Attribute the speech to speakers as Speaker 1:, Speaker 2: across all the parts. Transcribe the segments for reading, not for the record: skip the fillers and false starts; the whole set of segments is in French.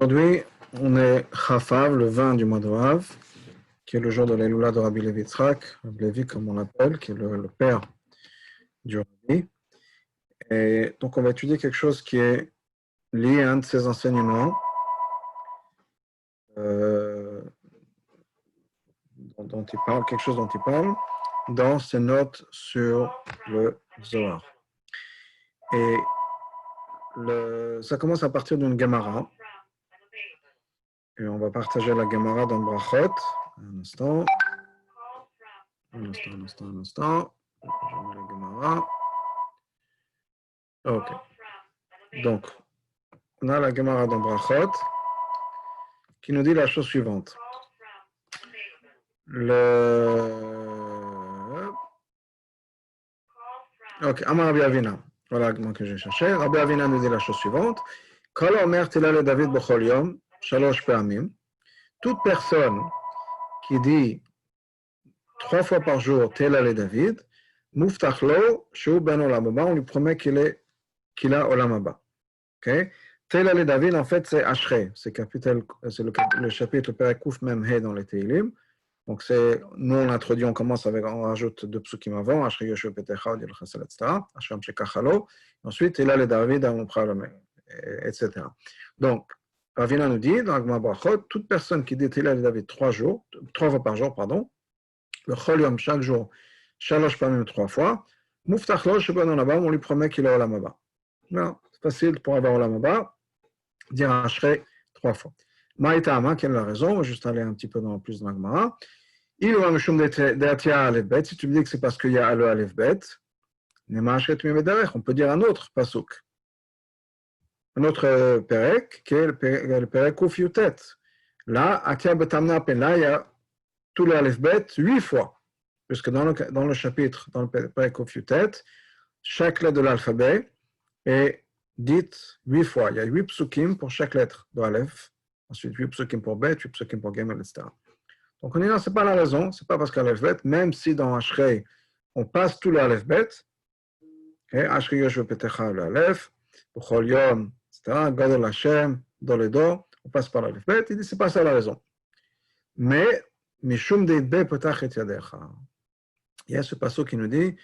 Speaker 1: Aujourd'hui, on est Chafav, le 20 du mois de Av, qui est le jour de l'Eloula de Rabbi Levi Yitzhak, Rabbi Levi comme on l'appelle, qui est le père du Rabbi. Et donc on va étudier quelque chose qui est lié à un de ses enseignements, dont il parle, quelque chose dont il parle, dans ses notes sur le Zohar. Et ça commence à partir d'une Gemara. Et on va partager la Gemara dans Brachot. Un instant. Je mets la Gemara. Ok. Donc, on a la Gemara dans Brachot qui nous dit la chose suivante. Ok, Amar Rabbi Avina. Voilà le mot que j'ai cherché. Rabbi Avina nous dit la chose suivante. Kol omer tila le David b'chol yom, shalosh pe'amim. Toute personne qui dit 3 fois par jour tila le David, muftach lo shu ben olam haba, on lui promet qu'il a olam haba. Ok? Tila le David, en fait, c'est Ashrei. C'est le chapitre Perek Kuf Mem He dans les Teilim. Donc, nous, on introduit, on commence avec, on rajoute 2 psukim avant, Ashrei Yoshu Petecha, Odil Chasel, etc. Hashem Shekachalo. Ensuite, il a le David, etc. Donc, Ravina nous dit, dans Agma Brachot, toute personne qui dit Tila le David 3 fois par jour, le Chol Yom, chaque jour, Shalosh Pamim 3 fois, Muftach Lo Sheben Olam Haba, on lui promet qu'il a Olam Haba. Non, c'est facile pour avoir Olam Haba, dire Ashrei 3 fois. Maïtama, quelle est la raison? On va juste aller un petit peu plus dans la Gemara. Il va me chum d'Atia Aleph Bet. Si tu me dis que c'est parce qu'il y a le Aleph Bet, on peut dire un autre pasuk. Un autre perek, qui est le perek Kuf Yutet. Là, Atia Betamna Pen, là, il y a tout le Aleph Bet 8 fois. Puisque dans le chapitre, dans le perek Kuf Yutet, chaque lettre de l'alphabet est dite 8 fois. Il y a 8 psukim pour chaque lettre de Aleph. Ensuite, 8 psukim pour Bet, 8 psukim pour Gemel, etc. Donc, on dit non, ce n'est pas la raison, ce n'est pas parce qu'Aleph Bet, même si dans Ashrei, on passe tout le Aleph Bet, Ashrei Yoshua Petecha le Aleph, B'chol Yom, etc., Gadol Hashem, Doledo, on passe par l'Aleph Bet, il dit, ce n'est pas ça la raison. Mais, Mishum Deidbe Petach et Yadecha. Il y a ce passage qui nous dit,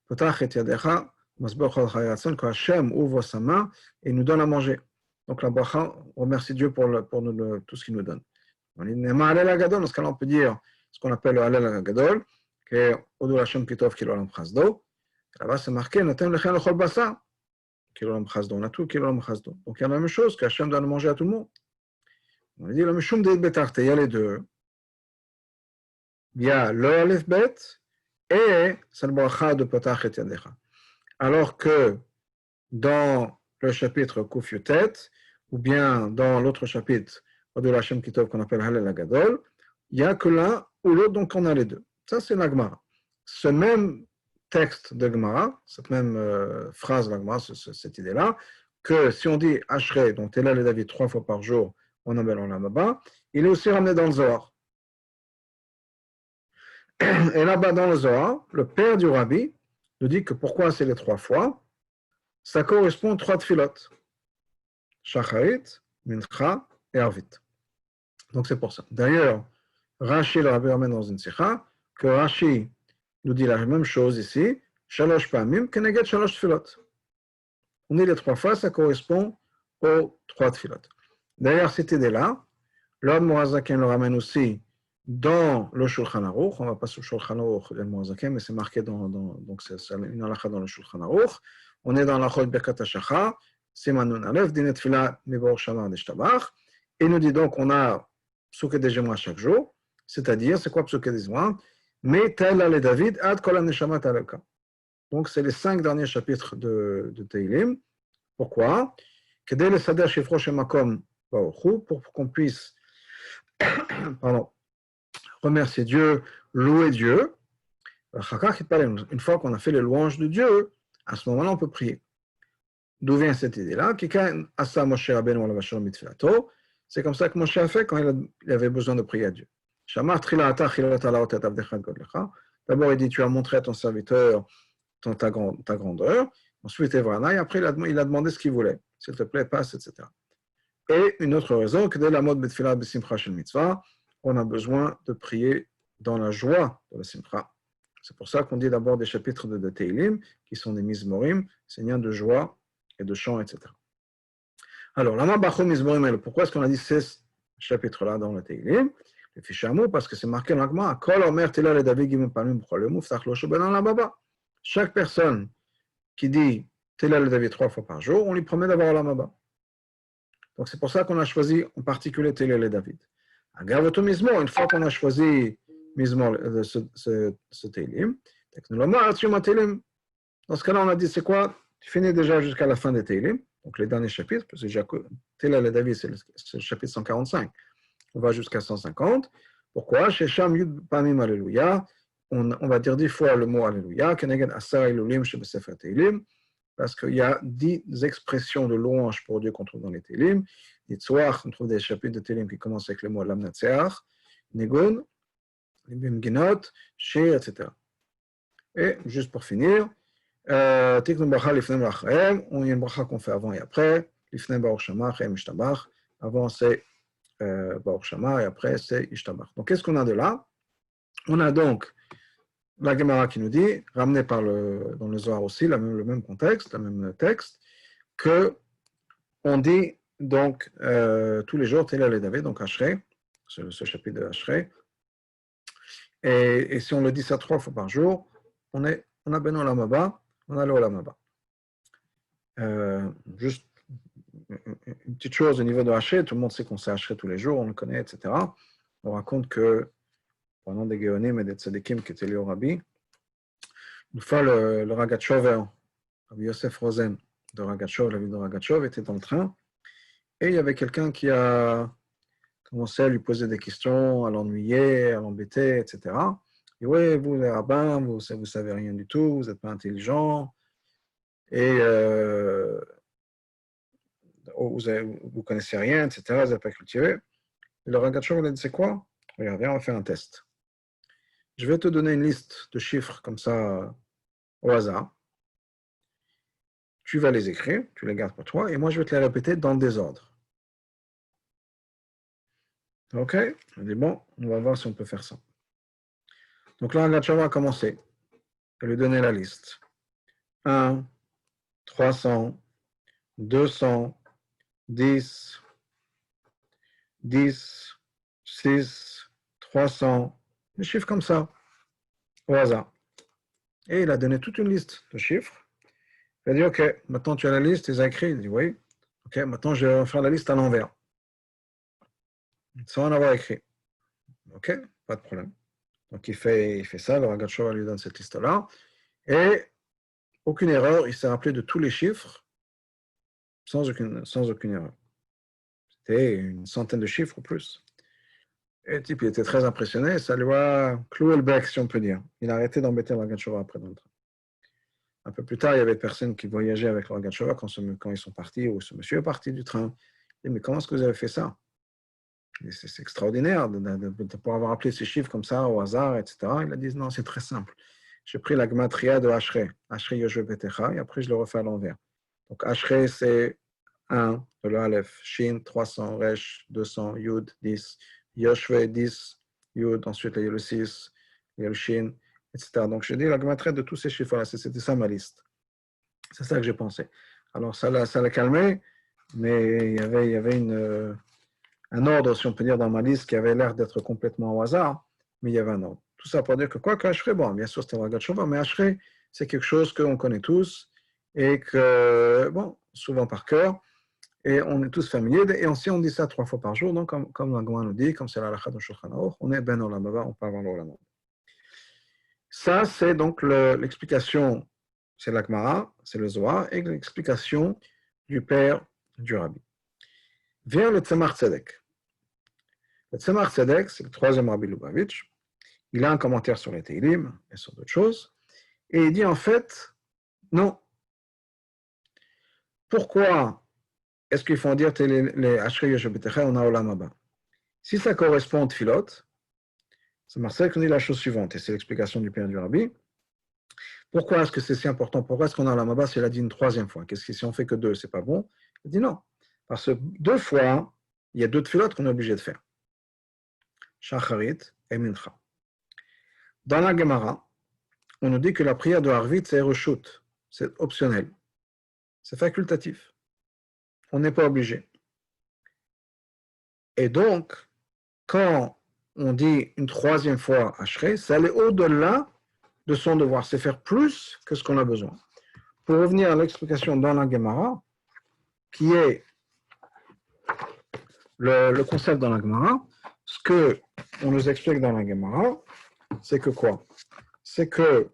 Speaker 1: Petach et Yadecha, Masber Chol Chayatzon, que Hashem ouvre sa main et nous donne à manger. Donc, la bracha, on remercie Dieu pour tout ce qu'il nous donne. On dit, Nema Halel Agadol, dans ce cas-là, on peut dire ce qu'on appelle le Halel Agadol, qui est Odul Hashem Kitov Kilo Olam Chasdo. Là-bas, c'est marqué, Notem Lechen Lechol Basa, Kilo Olam Chasdo. On a tout Kilo Olam Chasdo. Donc, il y a la même chose, qu'Hashem donne à manger à tout le monde. On dit, le Mishum Deit Betarte, il y a les deux. Il y a le Aleph Bet et c'est le bracha de Petach et Yadecha. Alors que dans le chapitre Kuf Yutet, ou bien dans l'autre chapitre, de Hashem Kitov qu'on appelle Halel Agadol, il n'y a que l'un ou l'autre, donc on a les deux. Ça, c'est la Gemara. Ce même texte de Gemara, cette même phrase de la Gemara, cette idée-là, que si on dit Ashrei, donc Tela le David 3 fois par jour, on appelle Olam Haba, il est aussi ramené dans le Zohar. Et là-bas dans le Zohar, le père du Rabbi nous dit que pourquoi c'est les 3 fois, ça correspond aux 3 tfilotes. Shacharit, Mincha et Arvit. Donc c'est pour ça. D'ailleurs, Rashi le Rabbi ramène dans une sikha que Rashi nous dit la même chose ici, Shalosh Pamim, Keneged Shalosh Tfilot. On dit les 3 fois, ça correspond aux 3 tfilot. D'ailleurs, cette idée-là, l'homme Moazaken le ramène aussi dans le Shulchan Aruch. On ne va pas sur le Shulchan Aruch, le Moazaken, mais c'est marqué donc c'est une halakha dans le Shulchan Aruch. On est dans la Chol Birkat HaShachar, Simanun Aleph, Dinet Tfila, Mibor Shamar Deshtabach. Et il nous dit donc, on a Psuké des Gemra chaque jour, c'est-à-dire, c'est quoi Psuké des Gemra? Mais tel le David, ad kol neshamat aleka. Donc, c'est les 5 derniers chapitres de Teilim. Pourquoi? Kedei le sader shifro shemakom ba'ochu, pour qu'on puisse remercier Dieu, louer Dieu. Une fois qu'on a fait les louanges de Dieu, à ce moment-là, on peut prier. D'où vient cette idée-là? C'est comme ça que Moshe a fait quand il avait besoin de prier à Dieu. D'abord, il dit, tu as montré à ton serviteur ta grandeur. Ensuite, et après, il a demandé ce qu'il voulait. S'il te plaît, passe, etc. Et une autre raison, que dès la mode Betfilah Besimcha Shel Mitzvah, on a besoin de prier dans la joie de la Simcha. C'est pour ça qu'on dit d'abord des chapitres de Teilim, qui sont des Mizmorim, seigneurs de joie et de chant, etc. Alors, Lama Bachou Mizmorim, pourquoi est-ce qu'on a dit ces chapitres-là dans le Teilim? Le Fishamou, parce que c'est marqué dans l'Agma, Kol Omer Tila le David Gimel Palmim B'chol Muftach Lo Shebenan La Baba. Chaque personne qui dit Tila le David 3 fois par jour, on lui promet d'avoir la Maba. Donc c'est pour ça qu'on a choisi en particulier Tila le David. Agavoto Mizmor, une fois qu'on a choisi Mizmor, ce Teilim, dans ce cas-là, on a dit c'est quoi? Tu finis déjà jusqu'à la fin des Teilim, donc les derniers chapitres, parce que Tila le David, c'est le chapitre 145. On va jusqu'à 150. Pourquoi? Chez Sham Yud Pamim Alléluia, on va dire 10 fois le mot Alléluia, Keneged Asar Elulim chez Besefer Teilim, parce qu'il y a 10 expressions de louange pour Dieu qu'on trouve dans les Teilim. Yitzwach, on trouve des chapitres de Teilim qui commencent avec le mot Lam Natseach, Negun, Libim Ginot, Shir, etc. Et juste pour finir, Tiknum Bracha Lifnem Lachem, on y a une bracha qu'on fait avant et après, Lifnem Baruch Shama, Chem Ishtabach, avant c'est Baruch Shama et après c'est Ishtabach. Donc qu'est-ce qu'on a de là? On a donc la Gemara qui nous dit, ramené dans le Zohar aussi, le même contexte, le même texte, que on dit donc tous les jours Tila le David, donc Ashrei, ce chapitre de Ashrei, et si on le dit ça 3 fois par jour, on a Ben Olam Haba, on a le Olam Haba. Juste une petite chose au niveau de Ashrei, tout le monde sait qu'on sait Ashrei tous les jours, on le connaît, etc. On raconte que pendant des Géonim et des Tzadikim qui étaient liés au Rabbi, une fois le Ragatchover, Rabbi Yosef Rosen de Ragatchov, la ville de Ragatchov, était dans le train, et il y avait quelqu'un qui a commencé à lui poser des questions, à l'ennuyer, à l'embêter, etc. Et oui, vous les rabbins, vous savez rien du tout, vous n'êtes pas intelligent, et vous connaissez rien, etc. Vous n'êtes pas cultivé. Et le Ragatchov lui a dit, c'est quoi? Regarde, viens, on va faire un test. Je vais te donner une liste de chiffres comme ça au hasard. Tu vas les écrire, tu les gardes pour toi, et moi je vais te les répéter dans le désordre. Ok? Je dis bon, on va voir si on peut faire ça. Donc là, Gatchava a commencé. Elle lui donnait la liste. 1, 300, 200, 10, 10, 6, 300, des chiffres comme ça, au hasard. Et il a donné toute une liste de chiffres. Il a dit, OK, maintenant tu as la liste, il a écrit. Il dit, oui. OK, maintenant je vais faire la liste à l'envers. Sans en avoir écrit. OK, pas de problème. Donc il fait ça, le Ragatchova lui donne cette liste-là. Et aucune erreur, il s'est rappelé de tous les chiffres sans aucune erreur. C'était une centaine de chiffres ou plus. Et le type, il était très impressionné, ça lui a cloué le bec, si on peut dire. Il a arrêté d'embêter le Ragatchova après dans le train. Un peu plus tard, il y avait des personnes qui voyageaient avec le Ragatchova quand ils sont partis, ou ce monsieur est parti du train. Il dit, mais comment est-ce que vous avez fait ça? C'est extraordinaire de pouvoir avoir appelé ces chiffres comme ça au hasard, etc. Il a dit, non, c'est très simple. J'ai pris la gematria de Ashrei, Ashrei Yoshua Betecha, et après je le refais à l'envers. Donc Ashrei, c'est 1, de l'Aleph, Shin, 300, Resh, 200, Yud, 10, Yoshua, 10, Yud, ensuite il y a le 6, il y a le Shin, etc. Donc j'ai dit la gematria de tous ces chiffres-là, c'était ça ma liste. C'est ça que j'ai pensé. Alors ça l'a calmé, mais il y avait un ordre, si on peut dire, dans ma liste qui avait l'air d'être complètement au hasard, mais il y avait un ordre. Tout ça pour dire que quoi qu'Ashrei, bon, bien sûr, c'était le Ragatchova, mais Ashrei, c'est quelque chose qu'on connaît tous et que, bon, souvent par cœur, et on est tous familiers, et aussi on dit ça 3 fois par jour, donc comme la Gemara nous dit, comme c'est la halakha de Shulchan Aruch, on est ben olam haba, on peut avoir l'olam haba. Ça, c'est donc l'explication, c'est la Gemara, c'est le Zohar, et l'explication du père du Rabbi. Vient le Tzemach Tzedek. Le Tzemach Tzedek, c'est le 3e Rabbi Lubavitch. Il a un commentaire sur les Teilim et sur d'autres choses. Et il dit en fait, non. Pourquoi est-ce qu'il faut dire les Ashrei Yoshua Betecha, on a Olam Haba? Si ça correspond au Tfilot, c'est Marcel qui dit la chose suivante, et c'est l'explication du père du Rabbi. Pourquoi est-ce que c'est si important? Pourquoi est-ce qu'on a Olam Haba? C'est l'a dit une 3e fois. Qu'est-ce que si on fait que 2, c'est pas bon? Il dit non. Parce que deux fois, il y a deux tfilotes qu'on est obligé de faire. Shacharit et Mincha. Dans la Gemara, on nous dit que la prière de Harvit, c'est reshut. C'est optionnel. C'est facultatif. On n'est pas obligé. Et donc, quand on dit une troisième fois Ashrei, c'est aller au-delà de son devoir. C'est faire plus que ce qu'on a besoin. Pour revenir à l'explication dans la Gemara, qui est le concept dans la Gemara, ce qu'on nous explique dans la Gemara, c'est que quoi? C'est que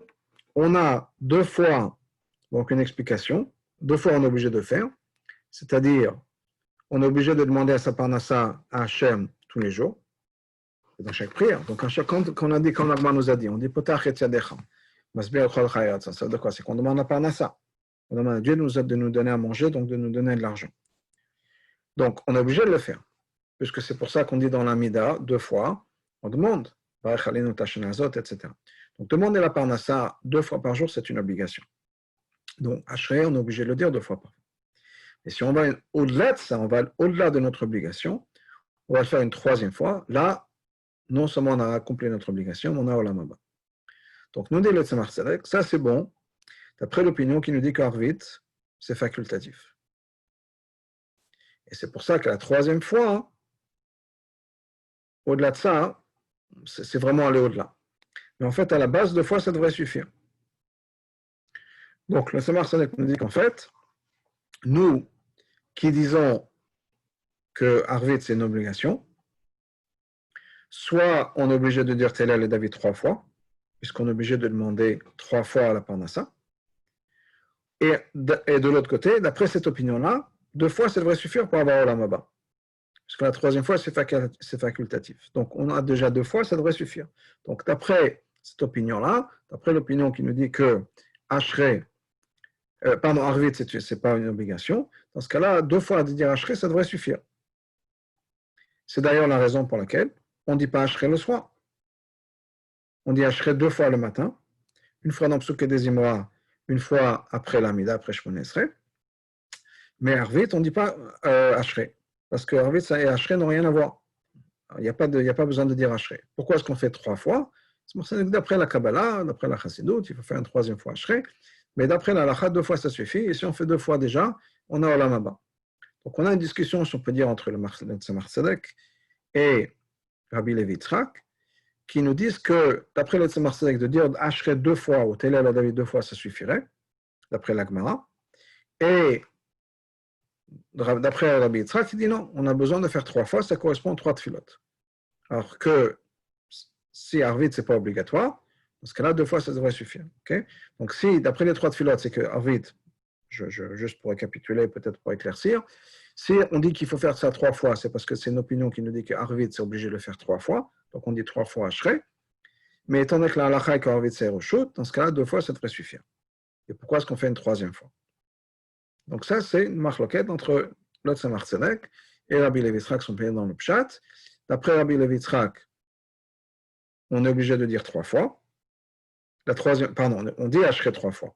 Speaker 1: on a deux fois donc une explication, deux fois on est obligé de faire, c'est-à-dire on est obligé de demander à sa parnassa à Hachem tous les jours, dans chaque prière. Donc quand on a dit, comme l'Agma nous a dit, on dit potach et tzadecha, masbir chol chayat, ça veut dire quoi? C'est qu'on demande à parnassa. On demande à Dieu de nous donner à manger, donc de nous donner de l'argent. Donc on est obligé de le faire, puisque c'est pour ça qu'on dit dans l'Amida deux fois, on demande, etc. Donc demander la parnassa deux fois par jour, c'est une obligation. Donc Ashrei, on est obligé de le dire deux fois par jour. Et si on va au-delà de ça, on va au-delà de notre obligation, on va le faire une troisième fois. Là, non seulement on a accompli notre obligation, mais on a Olam Haba. Donc nous dit le Tzemach Tzedek, ça c'est bon, d'après l'opinion qui nous dit qu'Arvit, c'est facultatif. Et c'est pour ça que la troisième fois, au-delà de ça, c'est vraiment aller au-delà. Mais en fait, à la base, deux fois, ça devrait suffire. Donc le Tzemach Tzedek nous dit qu'en fait, nous qui disons que Arvit, c'est une obligation, soit on est obligé de dire Télel et David trois fois, puisqu'on est obligé de demander trois fois à la parnassa, et de l'autre côté, d'après cette opinion-là, deux fois, ça devrait suffire pour avoir Olam Haba. Parce que la troisième fois, c'est facultatif. Donc on a déjà deux fois, ça devrait suffire. Donc d'après cette opinion-là, d'après l'opinion qui nous dit que Ashrei, Arvit, ce n'est pas une obligation, dans ce cas-là, deux fois de dire Ashrei, ça devrait suffire. C'est d'ailleurs la raison pour laquelle on ne dit pas Ashrei le soir. On dit Ashrei deux fois le matin, une fois dans Psuke des Imoa, une fois après l'Amida, après Shemon Esrei. Mais Arvit, on ne dit pas Ashrei, parce que Arvit et Ashrei n'ont rien à voir. Il n'y a pas besoin de dire Ashrei. Pourquoi est-ce qu'on fait trois fois? C'est pour ça que d'après la Kabbalah, d'après la Chassidut, il faut faire une troisième fois Ashrei. Mais d'après la Halakha, deux fois ça suffit. Et si on fait deux fois déjà, on a Olam Haba. Donc on a une discussion, si on peut dire, entre le Tzemach Tzedek et Rabbi Levi Yitzhak, qui nous disent que, d'après le Tzemach Tzedek, de dire Ashrei deux fois ou Télel à David deux fois, ça suffirait, d'après la Gemara. Et d'après Rabbi Yitzhak, il dit non, on a besoin de faire trois fois, ça correspond à trois tfilotes. Alors que si Arvit, ce n'est pas obligatoire, dans ce cas-là, deux fois, ça devrait suffire. Okay? Donc si, d'après les trois tfilotes, c'est que Arvit, juste pour récapituler, peut-être pour éclaircir, si on dit qu'il faut faire ça trois fois, c'est parce que c'est une opinion qui nous dit que Arvit, c'est obligé de le faire trois fois, donc on dit trois fois Ashrei, mais étant donné que la halakha et qu'Arvit, c'est Roshut, dans ce cas-là, deux fois, ça devrait suffire. Et pourquoi est-ce qu'on fait une troisième fois? Donc ça, c'est une machloket entre le Tzemach Tzedek et Rabbi Levi Yitzhak sont payés dans le Pshat. D'après Rabbi Levi Yitzhak, on est obligé de dire trois fois. La troisième, pardon, on dit Ashrei trois fois.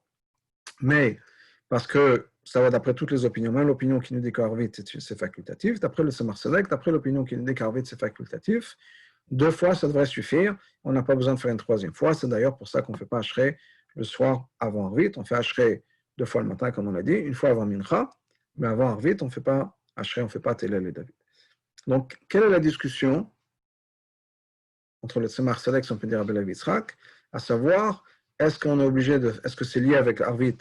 Speaker 1: Mais parce que ça va d'après toutes les opinions, même l'opinion qui nous dit qu'Arvit, c'est facultatif, d'après le Tzemach Tzedek, d'après l'opinion qui nous dit qu'Arvit, c'est facultatif, deux fois, ça devrait suffire. On n'a pas besoin de faire une troisième fois. C'est d'ailleurs pour ça qu'on ne fait pas Ashrei le soir avant Arvit. On fait Ashrei deux fois le matin, comme on l'a dit, une fois avant Mincha, mais avant Arvit, on ne fait pas Ashrei, on ne fait pas Télel et David. Donc, quelle est la discussion entre le Tzemach Tzedek, si on peut dire Rabbi Levi Yitzhak, à savoir, est-ce qu'on est obligé de, est-ce que c'est lié avec Arvit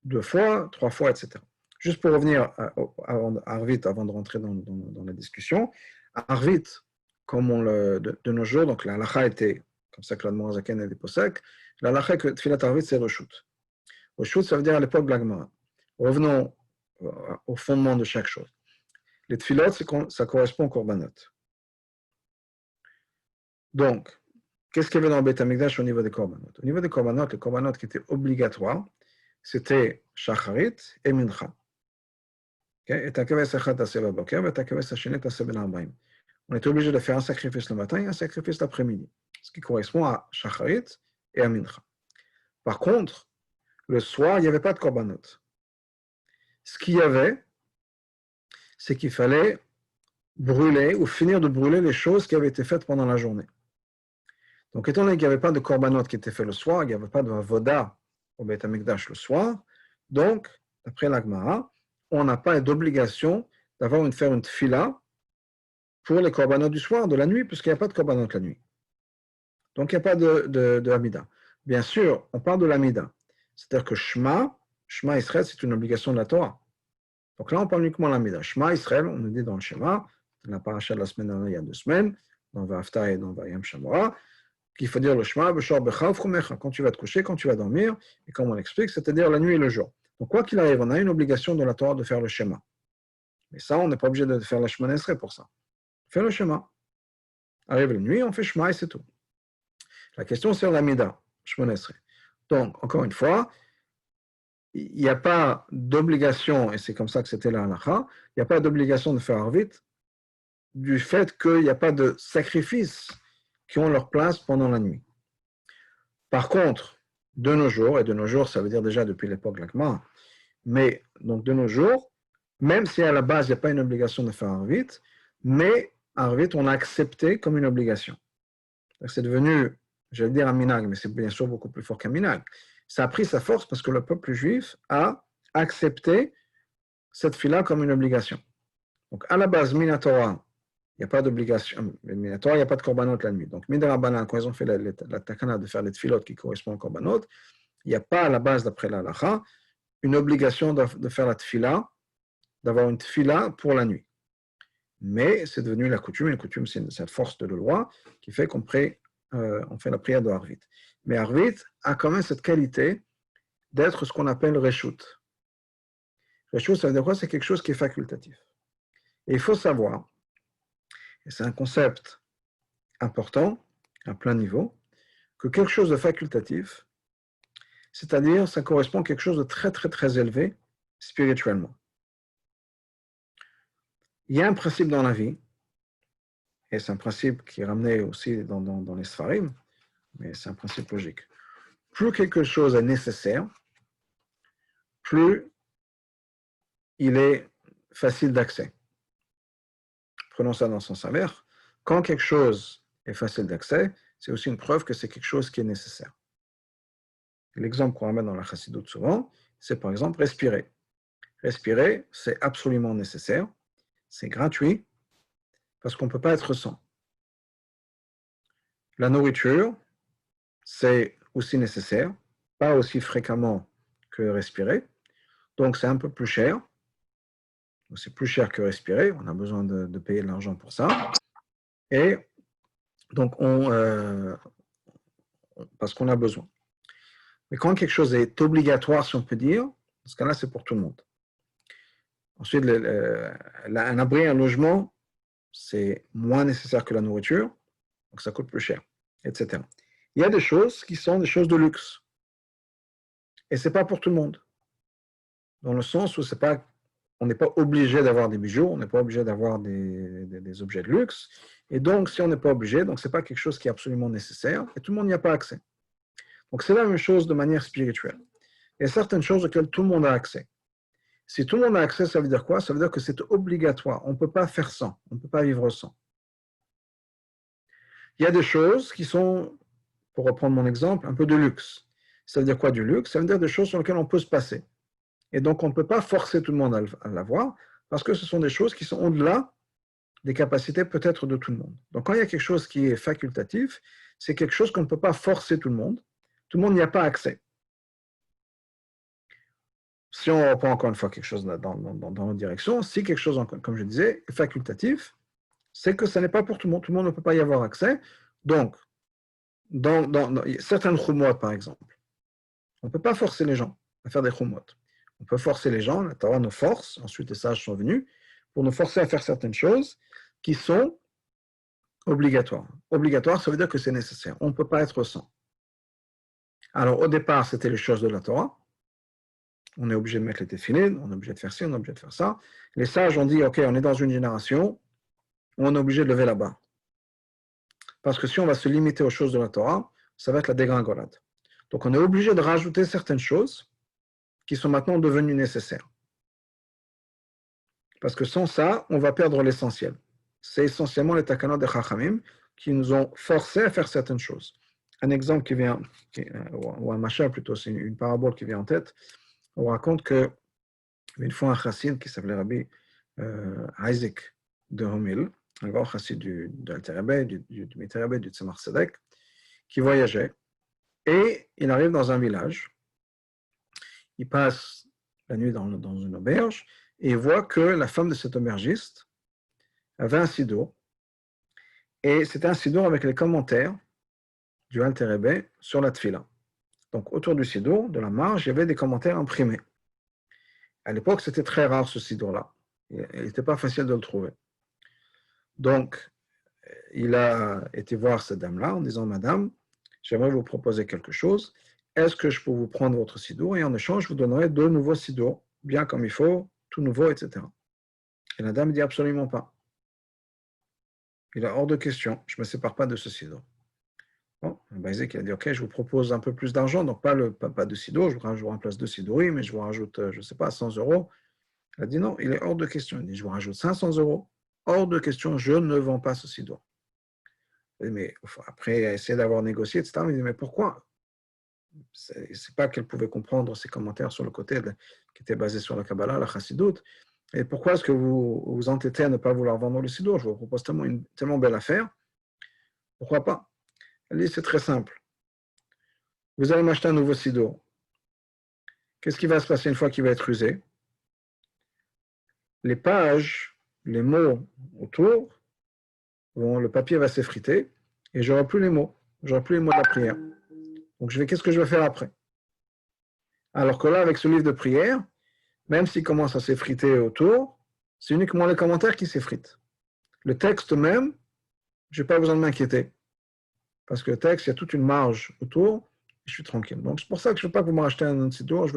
Speaker 1: deux fois, trois fois, etc. Juste pour revenir à Arvit, avant de rentrer dans la discussion, Arvit, comme de nos jours, donc la halakha était, comme ça que l'Admor Zaken est des posek, la halakha que Tfilat Arvit, c'est Reshut. Reshut, ça veut dire à l'époque de la Gemara. Revenons au fondement de chaque chose. Les Tfilot, ça correspond au Korbanot. Donc, qu'est-ce qu'il y avait dans le Beit HaMikdash au niveau des Korbanot? Au niveau des Korbanot, les Korbanot qui étaient obligatoires, c'était Shacharit et Mincha. Et Takeves Echad Taseh Baboker, et Takeves Hashenet Taseh Ben Arbaim. On était obligé de faire un sacrifice le matin et un sacrifice l'après-midi, ce qui correspond à Shacharit et à Mincha. Par contre, le soir, il n'y avait pas de Korbanot. Ce qu'il y avait, c'est qu'il fallait brûler ou finir de brûler les choses qui avaient été faites pendant la journée. Donc, étant donné qu'il n'y avait pas de korbanot qui était fait le soir, il n'y avait pas de voda au Beit HaMikdash le soir, donc, d'après la Gemara, on n'a pas d'obligation faire une tfila pour les korbanot du soir, de la nuit, puisqu'il n'y a pas de korbanot la nuit. Donc, il n'y a pas de Hamida. Bien sûr, on parle de l'Hamida. C'est-à-dire que Shema Israël, c'est une obligation de la Torah. Donc là, on parle uniquement de l'Hamida. Shema Israël, on nous dit dans le Shema, dans la paracha de la semaine dernière, il y a 2 semaines, dans Va'afta et dans Vayam Shamora, qu'il faut dire le Shema, B'shor B'chav Chumecha, quand tu vas te coucher, quand tu vas dormir, et comme on l'explique, c'est-à-dire la nuit et le jour. Donc quoi qu'il arrive, on a une obligation de la Torah de faire le Shema. Mais ça, on n'est pas obligé de faire la Shema Esrei pour ça. On fait le Shema. Arrive la nuit, on fait Shema et c'est tout. La question, c'est l'Amida, Shema Esrei. Donc, encore une fois, il n'y a pas d'obligation, et c'est comme ça que c'était la halakha, il n'y a pas d'obligation de faire arvit du fait qu'il n'y a pas de sacrifices qui ont leur place pendant la nuit. Par contre, de nos jours, et de nos jours, ça veut dire déjà depuis l'époque de l'Akma, mais donc de nos jours, même si à la base, il n'y a pas une obligation de faire arvit, mais arvit, on a accepté comme une obligation. C'est devenu, j'allais dire un minag, mais c'est bien sûr beaucoup plus fort qu'un minag. Ça a pris sa force parce que le peuple juif a accepté cette fila comme une obligation. Donc, à la base, Minatora, il n'y a pas d'obligation. Minatora, il n'y a pas de korbanot la nuit. Donc, Midarabanan, quand ils ont fait la takana de faire les tfilot qui correspondent au korbanot, il n'y a pas à la base, d'après la halacha, une obligation de faire la tfila, d'avoir une tfila pour la nuit. Mais c'est devenu la coutume, et la coutume, c'est cette force de la loi qui fait qu'on fait la prière de Harvit. Mais Harvit a quand même cette qualité d'être ce qu'on appelle Reshut. Reshut, ça veut dire quoi? C'est quelque chose qui est facultatif. Et il faut savoir, et c'est un concept important, à plein niveau, que quelque chose de facultatif, c'est-à-dire ça correspond à quelque chose de très très très élevé spirituellement. Il y a un principe dans la vie, et c'est un principe qui est ramené aussi dans les Sfarim, mais c'est un principe logique. Plus quelque chose est nécessaire, plus il est facile d'accès. Prenons ça dans son sens inverse. Quand quelque chose est facile d'accès, c'est aussi une preuve que c'est quelque chose qui est nécessaire. L'exemple qu'on ramène dans la Chassidoute souvent, c'est par exemple respirer. Respirer, c'est absolument nécessaire, c'est gratuit, parce qu'on ne peut pas être sans. La nourriture, c'est aussi nécessaire, pas aussi fréquemment que respirer, donc c'est un peu plus cher. C'est plus cher que respirer, on a besoin de payer de l'argent pour ça. Et donc, parce qu'on a besoin. Mais quand quelque chose est obligatoire, si on peut dire, dans ce cas-là, c'est pour tout le monde. Ensuite, un abri, un logement, c'est moins nécessaire que la nourriture, donc ça coûte plus cher, etc. Il y a des choses qui sont des choses de luxe. Et ce n'est pas pour tout le monde. Dans le sens où on n'est pas obligé d'avoir des bijoux, on n'est pas obligé d'avoir des objets de luxe. Et donc, si on n'est pas obligé, donc ce n'est pas quelque chose qui est absolument nécessaire, et tout le monde n'y a pas accès. Donc, c'est la même chose de manière spirituelle. Il y a certaines choses auxquelles tout le monde a accès. Si tout le monde a accès, ça veut dire quoi? Ça veut dire que c'est obligatoire. On ne peut pas faire sans. On ne peut pas vivre sans. Il y a des choses qui sont, pour reprendre mon exemple, un peu de luxe. Ça veut dire quoi du luxe? Ça veut dire des choses sur lesquelles on peut se passer. Et donc, on ne peut pas forcer tout le monde à l'avoir, parce que ce sont des choses qui sont au-delà des capacités peut-être de tout le monde. Donc, quand il y a quelque chose qui est facultatif, c'est quelque chose qu'on ne peut pas forcer tout le monde. Tout le monde n'y a pas accès. Si on reprend encore une fois quelque chose dans notre direction, si quelque chose, comme je disais, est facultatif, c'est que ce n'est pas pour tout le monde ne peut pas y avoir accès. Donc, dans certaines chumot, par exemple, on ne peut pas forcer les gens à faire des chumot. On peut forcer les gens, la Torah nous force, ensuite les sages sont venus, pour nous forcer à faire certaines choses qui sont obligatoires. Obligatoire, ça veut dire que c'est nécessaire. On ne peut pas être sans. Alors, au départ, c'était les choses de la Torah. On est obligé de mettre les téfilines, on est obligé de faire ci, on est obligé de faire ça. Les sages ont dit, OK, on est dans une génération où on est obligé de lever la barre. Parce que si on va se limiter aux choses de la Torah, ça va être la dégringolade. Donc, on est obligé de rajouter certaines choses qui sont maintenant devenues nécessaires. Parce que sans ça, on va perdre l'essentiel. C'est essentiellement les takanot de Chachamim qui nous ont forcés à faire certaines choses. Un exemple qui vient, ou un machin plutôt, c'est une parabole qui vient en tête. On raconte que une fois un chassid qui s'appelait Rabbi Isaac de Homil, un grand chassid de l'Alter Rebbe, du Mitter Rebbe, du Tzemach Tzedek, qui voyageait, et il arrive dans un village, il passe la nuit dans une auberge, et il voit que la femme de cet aubergiste avait un siddur, et c'était un siddur avec les commentaires du Alter Rebbe sur la tfila. Donc autour du siddur, de la marge, il y avait des commentaires imprimés. À l'époque, c'était très rare ce siddur-là. Il n'était pas facile de le trouver. Donc, il a été voir cette dame-là en disant, Madame, j'aimerais vous proposer quelque chose. Est-ce que je peux vous prendre votre siddur et en échange, je vous donnerai 2 nouveaux siddur, bien comme il faut, tout nouveau, etc. Et la dame dit absolument pas. Il est hors de question, je ne me sépare pas de ce siddur. Bon, Isaac il a dit, ok, je vous propose un peu plus d'argent, donc pas de siddur, je vous remplace 2 siddurim, mais je vous rajoute, je ne sais pas, 100 euros. Elle a dit non, il est hors de question. Il dit, je vous rajoute 500 euros. Hors de question, je ne vends pas ce siddur. Mais après, il a essayé d'avoir négocié, etc. Il dit, mais pourquoi? C'est pas qu'elle pouvait comprendre ses commentaires sur le côté qui était basé sur la Kabbalah, la Chassidoute. Et pourquoi est-ce que vous vous entêtez à ne pas vouloir vendre le siddur? Je vous propose une tellement belle affaire. Pourquoi pas? Elle dit, c'est très simple. Vous allez m'acheter un nouveau siddur. Qu'est-ce qui va se passer une fois qu'il va être usé? Les pages, les mots autour, le papier va s'effriter et j'aurai plus les mots. J'aurai plus les mots de la prière. Donc qu'est-ce que je vais faire après? Alors que là, avec ce livre de prière, même s'il commence à s'effriter autour, c'est uniquement les commentaires qui s'effritent. Le texte même, je n'ai pas besoin de m'inquiéter. Parce que le texte, il y a toute une marge autour, et je suis tranquille. Donc c'est pour ça que je ne veux pas que vous me rachetez un siddur, je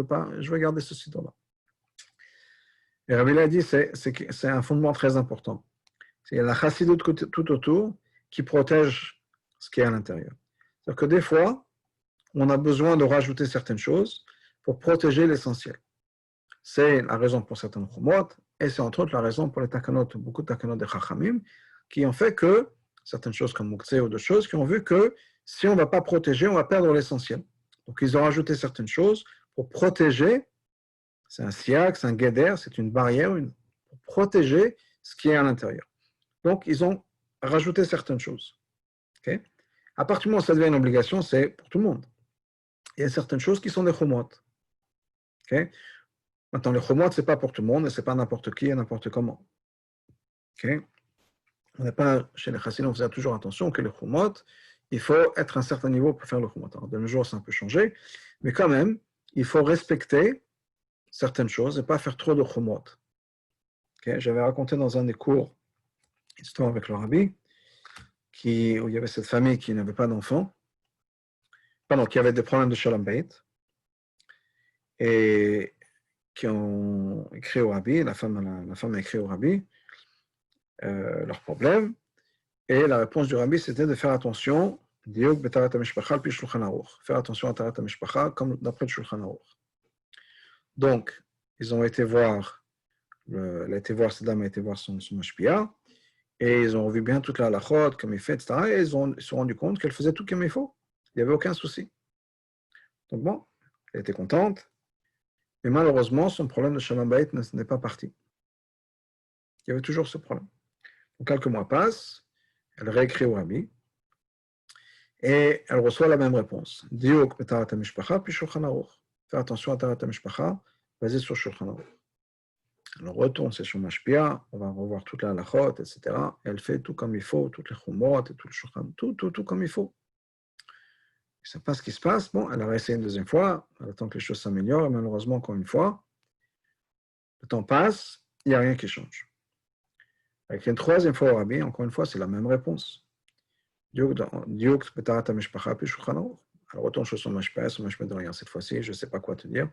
Speaker 1: veux garder ce siddur-là. Et Rabbi a dit, c'est un fondement très important. Il y a la chassidoute tout autour qui protège ce qui est à l'intérieur. C'est-à-dire que des fois, on a besoin de rajouter certaines choses pour protéger l'essentiel. C'est la raison pour certaines chumot, et c'est entre autres la raison pour les takanot, beaucoup de takanot de chachamim, qui ont fait que, certaines choses comme Moukse ou d'autres choses, qui ont vu que si on ne va pas protéger, on va perdre l'essentiel. Donc ils ont rajouté certaines choses pour protéger, c'est un siak, c'est un guéder, c'est une barrière, pour protéger ce qui est à l'intérieur. Donc ils ont rajouté certaines choses. Okay? À partir du moment où ça devient une obligation, c'est pour tout le monde. Il y a certaines choses qui sont des chumot. Okay? Maintenant, les chumot, ce n'est pas pour tout le monde, et ce n'est pas n'importe qui et n'importe comment. Okay? On n'est pas, chez les chassidim, on faisait toujours attention que les chumot, il faut être à un certain niveau pour faire le chumot. Alors, de nos jours, c'est un peu changé, mais quand même, il faut respecter certaines choses et pas faire trop de chumot. Okay? J'avais raconté dans un des cours une histoire avec le rabbi, où il y avait cette famille qui n'avait pas d'enfants, qui avait des problèmes de shalom bayit, et qui ont écrit au rabbi, la femme a écrit au rabbi leurs problèmes, et la réponse du rabbi c'était de faire attention, faire attention à Tarat HaMishpacha comme d'après le Shulchan Aruch. Donc, ils ont été voir, cette dame a été voir son mashpia, et ils ont vu bien toute la halachot, comme il fait, etc. Et ils se sont rendus compte qu'elle faisait tout comme il faut. Il n'y avait aucun souci. Donc bon, elle était contente, mais malheureusement, son problème de Shalom Bayit n'est pas parti. Il y avait toujours ce problème. Donc, quelques mois passent, elle réécrit au rabbi, et elle reçoit la même réponse. Diuk betarat hamishpacha, puis Shulchan Aruch. Faire attention à Tarat HaMishpacha, basé sur Shulchan Aruch. Elle retourne, c'est sur Mashpia, on va revoir toute la halachot, etc. Elle fait tout comme il faut, toutes les chumot, et tout le Shulchan, tout comme il faut. Je ne sais pas ce qui se passe. Bon, elle a réessayé une deuxième fois, elle attend que les choses s'améliorent, et malheureusement, encore une fois, le temps passe, il n'y a rien qui change. Avec une troisième fois au rabbi, encore une fois, c'est la même réponse. Diuk betarat hamishpacha puis Shulchan Aruch. Elle retourne sur son mashpia de rien cette fois-ci, je ne sais pas quoi te dire.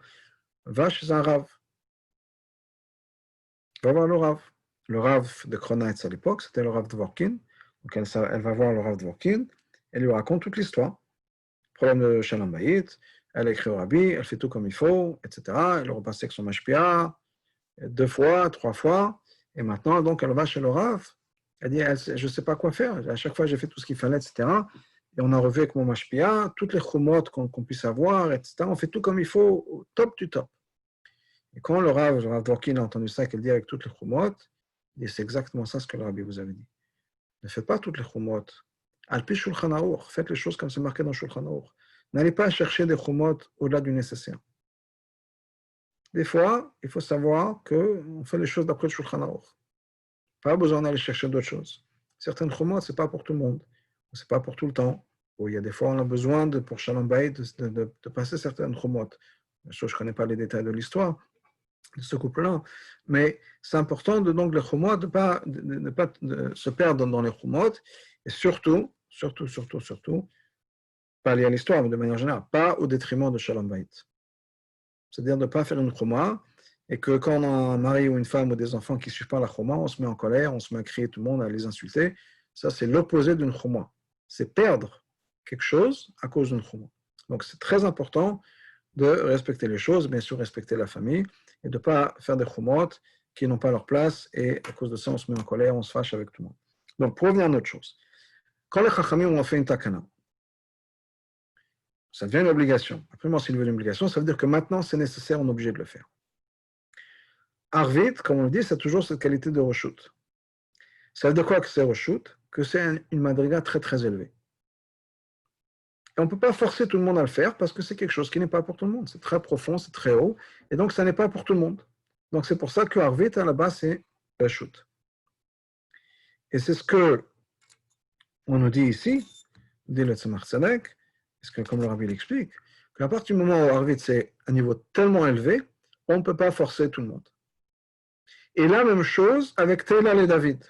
Speaker 1: Va chez un rav. Va voir le rav. Le rav de Kronitz à l'époque, c'était le rav Dvorkin. Donc elle va voir le rav Dvorkin, elle lui raconte toute l'histoire. Problème de Shalom Bayit, elle écrit au rabbi, elle fait tout comme il faut, etc. Elle repasse avec son mashpia 2 fois, 3 fois, Et maintenant, donc, elle va chez le Rav. Elle dit, je ne sais pas quoi faire. À chaque fois, j'ai fait tout ce qu'il fallait, etc. Et on a revu avec mon mashpia toutes les chumotes qu'on puisse avoir, etc. On fait tout comme il faut, au top du top. Et quand le Rav Dworkin a entendu ça, qu'elle dit avec toutes les chumotes, il dit, c'est exactement ça ce que le Rabbi vous avait dit. Ne faites pas toutes les chumotes. Alpi Shulchan Aruch. Faites les choses comme c'est marqué dans Shulchan Aruch. N'allez pas chercher des chumotes au-delà du nécessaire. Des fois, il faut savoir qu'on fait les choses d'après le Shulchan Aruch. Pas besoin d'aller chercher d'autres choses. Certaines chumotes, ce n'est pas pour tout le monde. Ce n'est pas pour tout le temps. Ou il y a des fois, on a besoin, pour Shalom Bayit, de passer certaines chumotes. Je ne connais pas les détails de l'histoire de ce couple-là. Mais c'est important, donc, les chumotes, de ne pas se perdre dans les chumotes. Et surtout, pas lié à l'histoire, mais de manière générale, pas au détriment de Shalom Bayit. C'est-à-dire de ne pas faire une choma, et que quand on a un mari ou une femme ou des enfants qui ne suivent pas la choma, on se met en colère, on se met à crier tout le monde, à les insulter. Ça, c'est l'opposé d'une choma. C'est perdre quelque chose à cause d'une choma. Donc, c'est très important de respecter les choses, bien sûr respecter la famille, et de ne pas faire des chomotes qui n'ont pas leur place, et à cause de ça, on se met en colère, on se fâche avec tout le monde. Donc, pour revenir à autre chose, quand les chachamim ont fait une takana, ça devient une obligation. Après, moi, c'est une obligation, ça veut dire que maintenant, c'est nécessaire, on est obligé de le faire. Arvit, comme on le dit, c'est toujours cette qualité de reshut. Ça veut dire quoi que c'est reshut? Que c'est une madriga très très élevée. Et on ne peut pas forcer tout le monde à le faire parce que c'est quelque chose qui n'est pas pour tout le monde. C'est très profond, c'est très haut, et donc ça n'est pas pour tout le monde. Donc c'est pour ça que Arvit, à la base, c'est reshut. Et c'est ce que on nous dit ici, dit le Tzemach Tzedek, parce que comme le Rabbi l'explique, qu'à partir du moment où Arvit c'est un niveau tellement élevé, on ne peut pas forcer tout le monde. Et la même chose avec Teilal et David.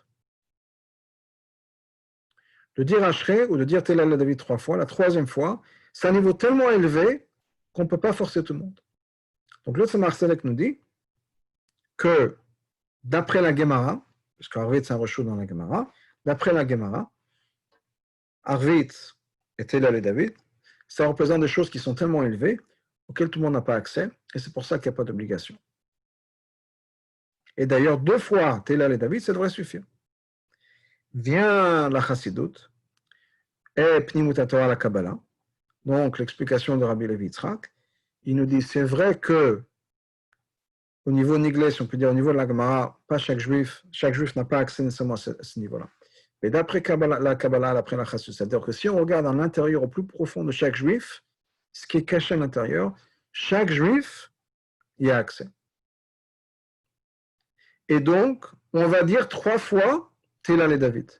Speaker 1: De dire Ashrei ou de dire Teilal et David 3 fois, la troisième fois, c'est un niveau tellement élevé qu'on ne peut pas forcer tout le monde. Donc le Tzemach Tzedek nous dit que d'après la Gemara, parce qu'Arvit c'est un reshut dans la Gemara, d'après la Gemara, Arvit et Teilal et David, ça représente des choses qui sont tellement élevées auxquelles tout le monde n'a pas accès, et c'est pour ça qu'il n'y a pas d'obligation. Et d'ailleurs, 2 fois Teilal et David, ça devrait suffire. Vient la Chassidut et Pnimut HaTorah la Kabbalah, donc l'explication de Rabbi Levi Yitzhak. Il nous dit, c'est vrai que au niveau niglé, si on peut dire au niveau de la Gemara, pas chaque juif n'a pas accès nécessairement à ce niveau-là. Mais d'après la Kabbalah, d'après la Chassidut, c'est-à-dire que si on regarde à l'intérieur, au plus profond de chaque juif, ce qui est caché à l'intérieur, chaque juif y a accès. Et donc, on va dire 3 fois Teilal et David.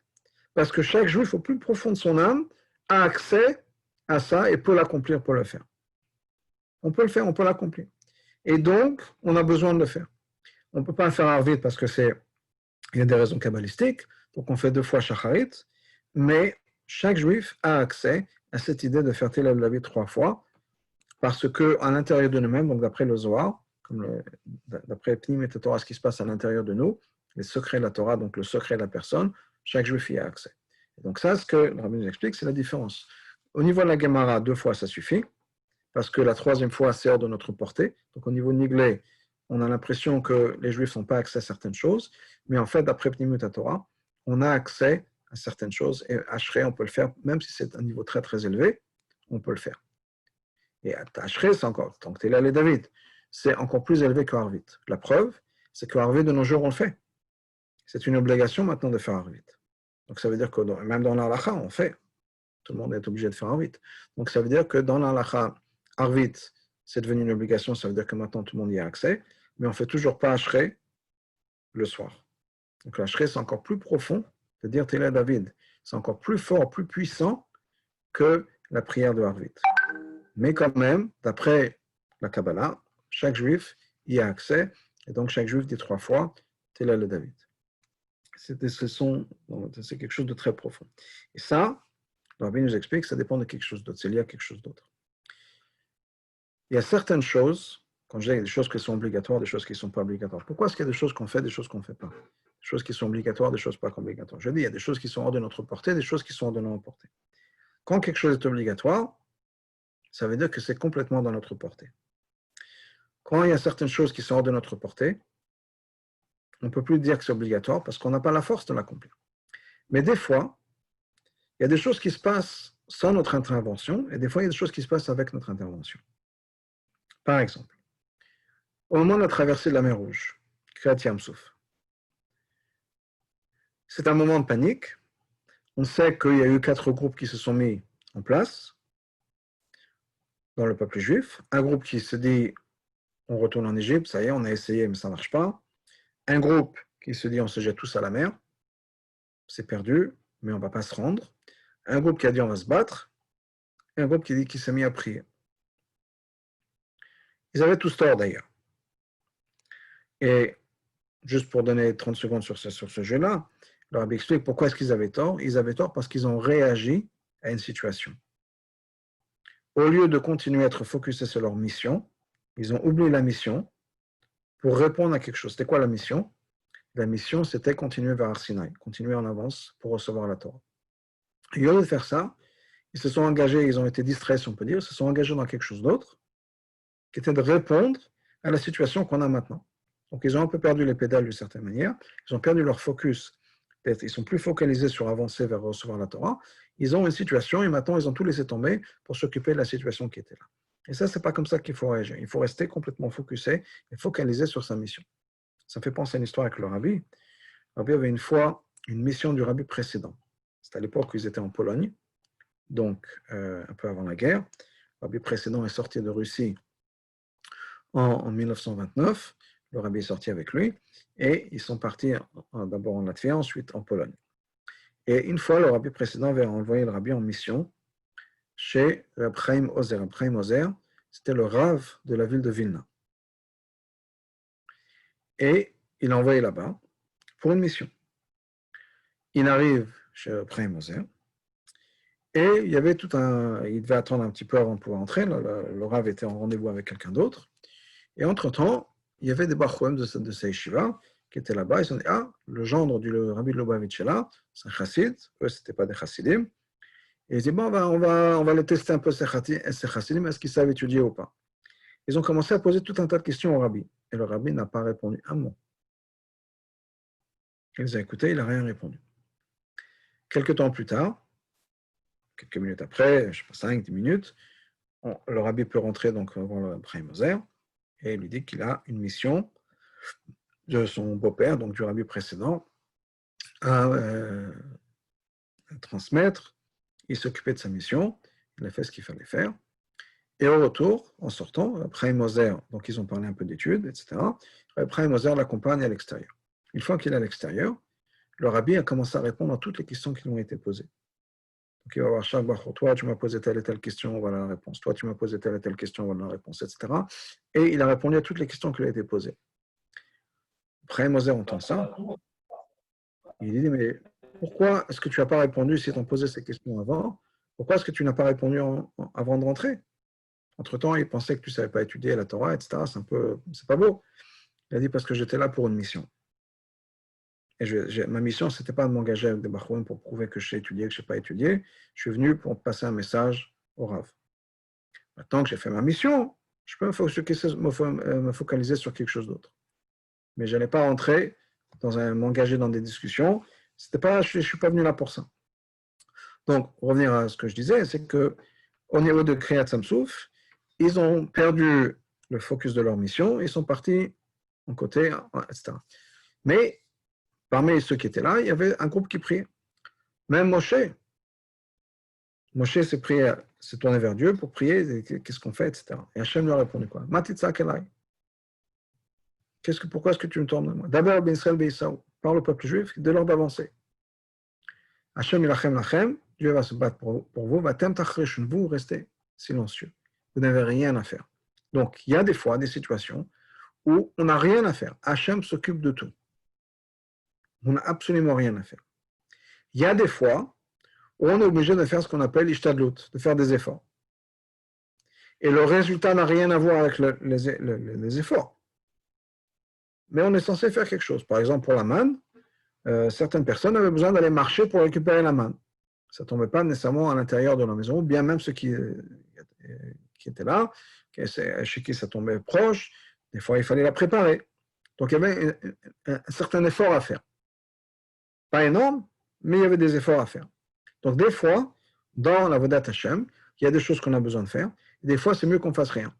Speaker 1: Parce que chaque juif, au plus profond de son âme, a accès à ça et peut l'accomplir, peut le faire. On peut le faire, on peut l'accomplir. Et donc, on a besoin de le faire. On ne peut pas le faire Arvit parce que il y a des raisons kabbalistiques, donc on fait 2 fois Shacharit, mais chaque juif a accès à cette idée de faire Teilal et David 3 fois, parce qu'à l'intérieur de nous-mêmes, donc d'après le Zohar, d'après Pnimut HaTorah, ce qui se passe à l'intérieur de nous, les secrets de la Torah, donc le secret de la personne, chaque juif y a accès. Et donc ça, ce que le Rabbi nous explique, c'est la différence. Au niveau de la Gemara, 2 fois, ça suffit, parce que la 3e fois, c'est hors de notre portée. Donc au niveau niglé, on a l'impression que les juifs n'ont pas accès à certaines choses, mais en fait, d'après Pnimut HaTorah, on a accès à certaines choses, et Ashrei, on peut le faire, même si c'est un niveau très très élevé, on peut le faire. Et Ashrei, c'est encore, tant que tu es là, les David, c'est encore plus élevé que Arvit. La preuve, c'est que Arvit, de nos jours, on le fait. C'est une obligation maintenant de faire Arvit. Donc ça veut dire que même dans l'Alacha, on fait. Tout le monde est obligé de faire Arvit. Donc ça veut dire que dans l'Alacha, Arvit, c'est devenu une obligation, ça veut dire que maintenant tout le monde y a accès, mais on ne fait toujours pas Ashrei le soir. Donc l'Ashrei, c'est encore plus profond, c'est-à-dire Teilal David. C'est encore plus fort, plus puissant que la prière de Arvit. Mais quand même, d'après la Kabbalah, chaque juif y a accès, et donc chaque juif dit 3 fois Teilal et David. C'est quelque chose de très profond. Et ça, le Rabbi nous explique que ça dépend de quelque chose d'autre, c'est lié à quelque chose d'autre. Il y a certaines choses, quand je dis des choses qui sont obligatoires, des choses qui ne sont pas obligatoires. Pourquoi est-ce qu'il y a des choses qu'on fait, des choses qu'on ne fait pas? Des choses qui sont obligatoires, des choses pas obligatoires. Je dis, il y a des choses qui sont hors de notre portée, des choses qui sont hors de notre portée. Quand quelque chose est obligatoire, ça veut dire que c'est complètement dans notre portée. Quand il y a certaines choses qui sont hors de notre portée, on ne peut plus dire que c'est obligatoire parce qu'on n'a pas la force de l'accomplir. Mais des fois, il y a des choses qui se passent sans notre intervention et des fois, il y a des choses qui se passent avec notre intervention. Par exemple, au moment de la traversée de la mer Rouge, Kriyat Yam Souf, c'est un moment de panique. On sait qu'il y a eu 4 groupes qui se sont mis en place dans le peuple juif. Un groupe qui se dit on retourne en Égypte, ça y est, on a essayé, mais ça ne marche pas. Un groupe qui se dit on se jette tous à la mer, c'est perdu, mais on ne va pas se rendre. Un groupe qui a dit on va se battre, et un groupe qui dit qu'il s'est mis à prier. Ils avaient tous tort d'ailleurs. Et juste pour donner 30 secondes sur ce jeu-là, le rabbi explique pourquoi est-ce qu'ils avaient tort. Ils avaient tort parce qu'ils ont réagi à une situation. Au lieu de continuer à être focusés sur leur mission, ils ont oublié la mission pour répondre à quelque chose. C'était quoi la mission? La mission, c'était continuer vers Arsinaï, continuer en avance pour recevoir la Torah. Et au lieu de faire ça, ils se sont engagés, ils ont été distraits, si on peut dire, ils se sont engagés dans quelque chose d'autre, qui était de répondre à la situation qu'on a maintenant. Donc, ils ont un peu perdu les pédales d'une certaine manière, ils ont perdu leur focus, ils sont plus focalisés sur avancer vers recevoir la Torah, ils ont une situation et maintenant ils ont tout laissé tomber pour s'occuper de la situation qui était là. Et ça, c'est pas comme ça qu'il faut réagir. Il faut rester complètement focusé et focalisé sur sa mission. Ça me fait penser à une histoire avec le rabbi. Le rabbi avait une fois une mission du rabbi précédent. C'était à l'époque où ils étaient en Pologne, donc un peu avant la guerre. Le rabbi précédent est sorti de Russie en 1929. Le rabbi est sorti avec lui et ils sont partis d'abord en Latvie, ensuite en Pologne. Et une fois, le rabbi précédent avait envoyé le rabbi en mission chez Reb Chaim Ozer. Reb Chaim Ozer, c'était le Rav de la ville de Vilna. Et il l'a envoyé là-bas pour une mission. Il arrive chez Reb Chaim Ozer et il y avait il devait attendre un petit peu avant de pouvoir entrer. Le Rav était en rendez-vous avec quelqu'un d'autre. Et entre-temps, il y avait des Bachouem de sa yeshiva qui étaient là-bas. Ils ont dit, ah, le gendre du rabbi de Lubavitch est là, c'est un chassid. Eux, ce n'étaient pas des chassidim. Et ils disent, bon, on va les tester un peu ces chassidim, est-ce qu'ils savent étudier ou pas? Ils ont commencé à poser tout un tas de questions au rabbi. Et le rabbi n'a pas répondu un mot. Il les a écoutés, il n'a rien répondu. Quelques temps plus tard, quelques minutes après, je ne sais pas, 5, 10 minutes, le rabbi peut rentrer donc voir le Chaim Ozer et il lui dit qu'il a une mission de son beau-père, donc du rabbi précédent, à transmettre. Il s'occupait de sa mission, il a fait ce qu'il fallait faire. Et au retour, en sortant, Chaim Ozer, donc ils ont parlé un peu d'études, etc. Chaim Ozer l'accompagne à l'extérieur. Une fois qu'il est à l'extérieur, le rabbi a commencé à répondre à toutes les questions qui lui ont été posées. Donc il va voir chaque fois, toi tu m'as posé telle et telle question, voilà la réponse. Toi tu m'as posé telle et telle question, voilà la réponse, etc. Et il a répondu à toutes les questions qui lui ont été posées. Chaim Ozer entend ça. Il dit, mais pourquoi est-ce que tu n'as pas répondu si tu as posé ces questions avant? Pourquoi est-ce que tu n'as pas répondu avant de rentrer? Entre-temps, il pensait que tu ne savais pas étudier la Torah, etc. C'est pas beau. Il a dit, parce que j'étais là pour une mission. Et ma mission, ce n'était pas de m'engager avec des bachouim pour prouver que je sais étudier, que je ne sais pas étudier. Je suis venu pour passer un message au Rav. Maintenant que j'ai fait ma mission, je peux me focaliser sur quelque chose d'autre. Mais je n'allais pas rentrer, m'engager dans des discussions. Je ne suis pas venu là pour ça. Donc, pour revenir à ce que je disais, c'est qu'au niveau de Kriyat Yam Souf, ils ont perdu le focus de leur mission, ils sont partis en côté, etc. Mais parmi ceux qui étaient là, il y avait un groupe qui priait. Même Moshe s'est tourné vers Dieu pour prier, qu'est-ce qu'on fait, etc. Et Hachem lui a répondu quoi? Matitza kelai. Pourquoi est-ce que tu me tournes vers moi? D'abord, Ben Israël Beisaou, par le peuple juif, de l'ordre d'avancer. Hachem ilachem lachem, Dieu va se battre pour vous, vatem tachresh, vous restez silencieux. Vous n'avez rien à faire. Donc, il y a des fois des situations où on n'a rien à faire. Hachem s'occupe de tout. On n'a absolument rien à faire. Il y a des fois où on est obligé de faire ce qu'on appelle l'ishtadlut, de faire des efforts. Et le résultat n'a rien à voir avec les efforts. Mais on est censé faire quelque chose. Par exemple, pour la manne, certaines personnes avaient besoin d'aller marcher pour récupérer la manne. Ça ne tombait pas nécessairement à l'intérieur de la maison, ou bien même ceux qui étaient là, chez qui ça tombait proche, des fois il fallait la préparer. Donc, il y avait un certain effort à faire. Pas énorme, mais il y avait des efforts à faire. Donc, des fois, dans la Vodat Hashem, il y a des choses qu'on a besoin de faire. Et des fois, c'est mieux qu'on fasse rien.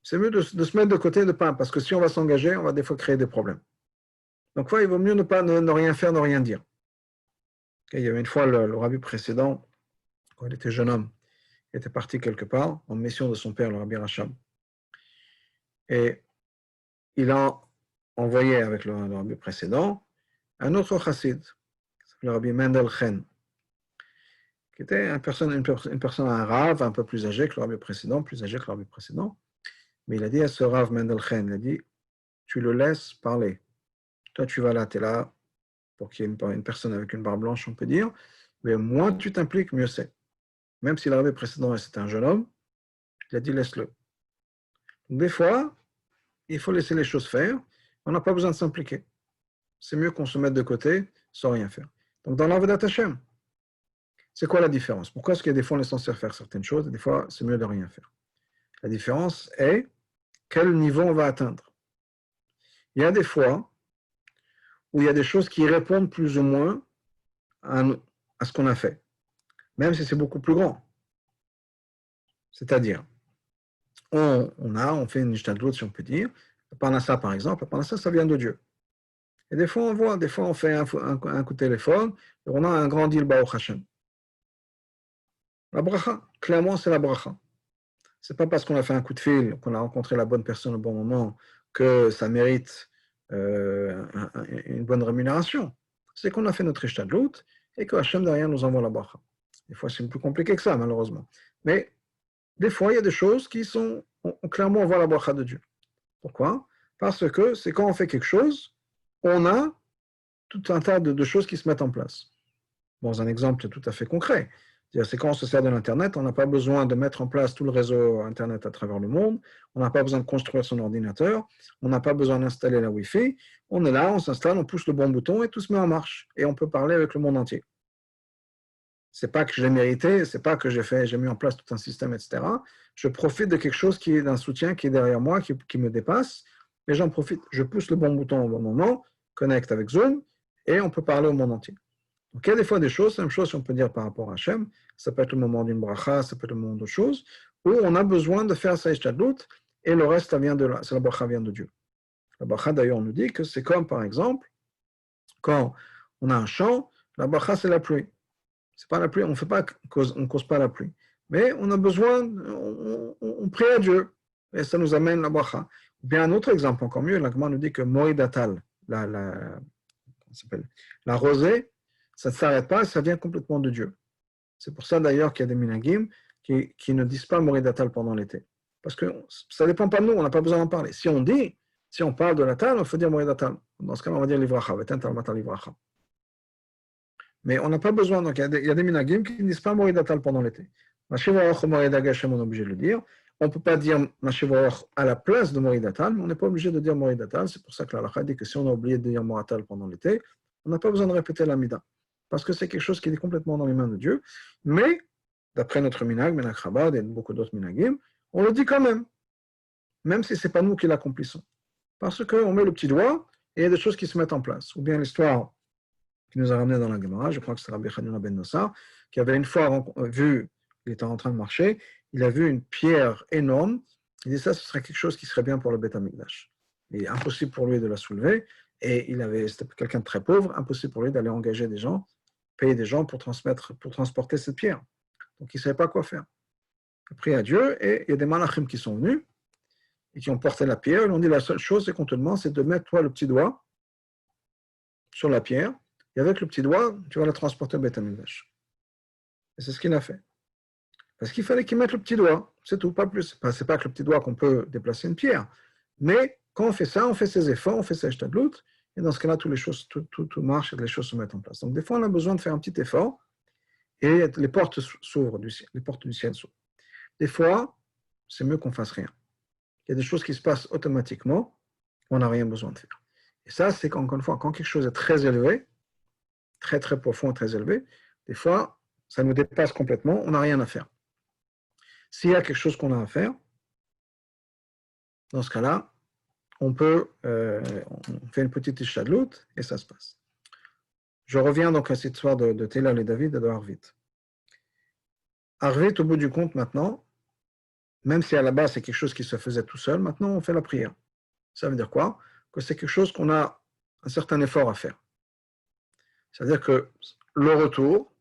Speaker 1: C'est mieux de se mettre de côté, de pas, parce que si on va s'engager, on va des fois créer des problèmes. Donc, il vaut mieux ne rien faire, ne rien dire. Il y avait une fois le rabbi précédent, quand il était jeune homme, il était parti quelque part en mission de son père, le rabbi Racham. Et il a envoyé avec le rabbi précédent un autre chassid, le rabbi Mendel Chen, qui était une personne, un rave un peu plus âgé que le rabbi précédent, plus âgé que le rabbi précédent. Mais il a dit à ce rave Mendel Chen, il a dit, tu le laisses parler. Toi, tu vas là, tu es là, pour qu'il y ait une personne avec une barbe blanche, on peut dire, mais moins tu t'impliques, mieux c'est. Même si le rabbi précédent c'était un jeune homme, il a dit laisse-le. Donc, des fois, il faut laisser les choses faire, on n'a pas besoin de s'impliquer. C'est mieux qu'on se mette de côté sans rien faire. Donc dans l'Avodat Hashem, c'est quoi la différence? Pourquoi est-ce qu'il y a des fois on est censé faire certaines choses et des fois c'est mieux de rien faire? La différence est quel niveau on va atteindre. Il y a des fois où il y a des choses qui répondent plus ou moins à ce qu'on a fait, même si c'est beaucoup plus grand. C'est-à-dire, on fait une ishtadlout, si on peut dire. Le parnassa, par exemple, le parnassa, ça vient de Dieu. Et des fois, on fait un coup de téléphone, et on a un grand deal Baruch Hashem. La bracha, clairement, c'est la bracha. C'est pas parce qu'on a fait un coup de fil, qu'on a rencontré la bonne personne au bon moment, que ça mérite une bonne rémunération. C'est qu'on a fait notre ishtadlout, et que Hashem derrière nous envoie la bracha. Des fois, c'est plus compliqué que ça, malheureusement. Mais des fois, il y a des choses qui sont, clairement, on voit la bracha de Dieu. Pourquoi? Parce que c'est quand on fait quelque chose, on a tout un tas de choses qui se mettent en place. Bon, un exemple tout à fait concret. C'est quand on se sert de l'Internet, on n'a pas besoin de mettre en place tout le réseau Internet à travers le monde, on n'a pas besoin de construire son ordinateur, on n'a pas besoin d'installer la Wi-Fi, on est là, on s'installe, on pousse le bon bouton et tout se met en marche. Et on peut parler avec le monde entier. C'est pas que je l'ai mérité, c'est pas que j'ai mis en place tout un système, etc. Je profite de quelque chose qui est d'un soutien qui est derrière moi, qui me dépasse, et j'en profite. Je pousse le bon bouton au bon moment, connecte avec Zoom, et on peut parler au monde entier. Donc il y a des fois des choses, même chose si on peut dire par rapport à Hachem, ça peut être le moment d'une bracha, ça peut être le moment d'autre chose, où on a besoin de faire sa ishtadlout, et le reste, la bracha vient de Dieu. La bracha d'ailleurs nous dit que c'est comme par exemple, quand on a un champ, la bracha c'est la pluie. C'est pas la pluie, on ne cause pas la pluie. Mais on a besoin, on prie à Dieu, et ça nous amène la bracha. Bien un autre exemple encore mieux, l'Agma nous dit que Moïdatal, la rosée, ça ne s'arrête pas, ça vient complètement de Dieu. C'est pour ça d'ailleurs qu'il y a des minagim qui ne disent pas Moïdatal pendant l'été. Parce que ça ne dépend pas de nous, on n'a pas besoin d'en parler. Si on parle de la tal, il faut dire Moïdatal. Dans ce cas, on va dire livracha, livracha. Mais on n'a pas besoin, donc il y a des minagim qui ne disent pas Moïdatal pendant l'été. Mashivarach Moïdagachem, on est obligé de le dire. On ne peut pas dire Mashivarach à la place de Moïdatal, mais on n'est pas obligé de dire Moïdatal. C'est pour ça que l'Alakha dit que si on a oublié de dire Moïdatal pendant l'été, on n'a pas besoin de répéter l'Amida. Parce que c'est quelque chose qui est complètement dans les mains de Dieu. Mais, d'après notre minag, Menak Chabad et beaucoup d'autres minagim, on le dit quand même si ce n'est pas nous qui l'accomplissons. Parce qu'on met le petit doigt et il y a des choses qui se mettent en place. Ou bien l'histoire qui nous a ramené dans la Gemara, je crois que c'est Rabbi Hanina ben Nossar, qui avait une fois vu, il était en train de marcher, il a vu une pierre énorme, il dit ça, ce serait quelque chose qui serait bien pour le Beth Amikdash. Il est impossible pour lui de la soulever, et c'était quelqu'un de très pauvre, impossible pour lui d'aller engager des gens, payer des gens pour transporter cette pierre. Donc il ne savait pas quoi faire. Il a prié à Dieu, et il y a des malachim qui sont venus, et qui ont porté la pierre, et ils ont dit la seule chose qu'on te demande, c'est de mettre toi le petit doigt sur la pierre, et avec le petit doigt, tu vas la transporter au Beth Amikdash. Et c'est ce qu'il a fait. Parce qu'il fallait qu'il mette le petit doigt, c'est tout, pas plus. C'est pas que le petit doigt qu'on peut déplacer une pierre. Mais quand on fait ça, on fait ses efforts, on fait sa ishtadlout, et dans ce cas-là, tout marche et les choses se mettent en place. Donc des fois, on a besoin de faire un petit effort, et les portes s'ouvrent du ciel, les portes du ciel s'ouvrent. Des fois, c'est mieux qu'on fasse rien. Il y a des choses qui se passent automatiquement, on n'a rien besoin de faire. Et ça, c'est qu'encore une fois, quand quelque chose est très élevé, très très profond et très élevé, des fois, ça nous dépasse complètement, on n'a rien à faire. S'il y a quelque chose qu'on a à faire, dans ce cas-là, on fait une petite ishadlout et ça se passe. Je reviens donc à cette histoire de Télal et David et de Harvit. Harvit, au bout du compte, maintenant, même si à la base c'est quelque chose qui se faisait tout seul, maintenant on fait la prière. Ça veut dire quoi? Que c'est quelque chose qu'on a un certain effort à faire. C'est-à-dire que le retour,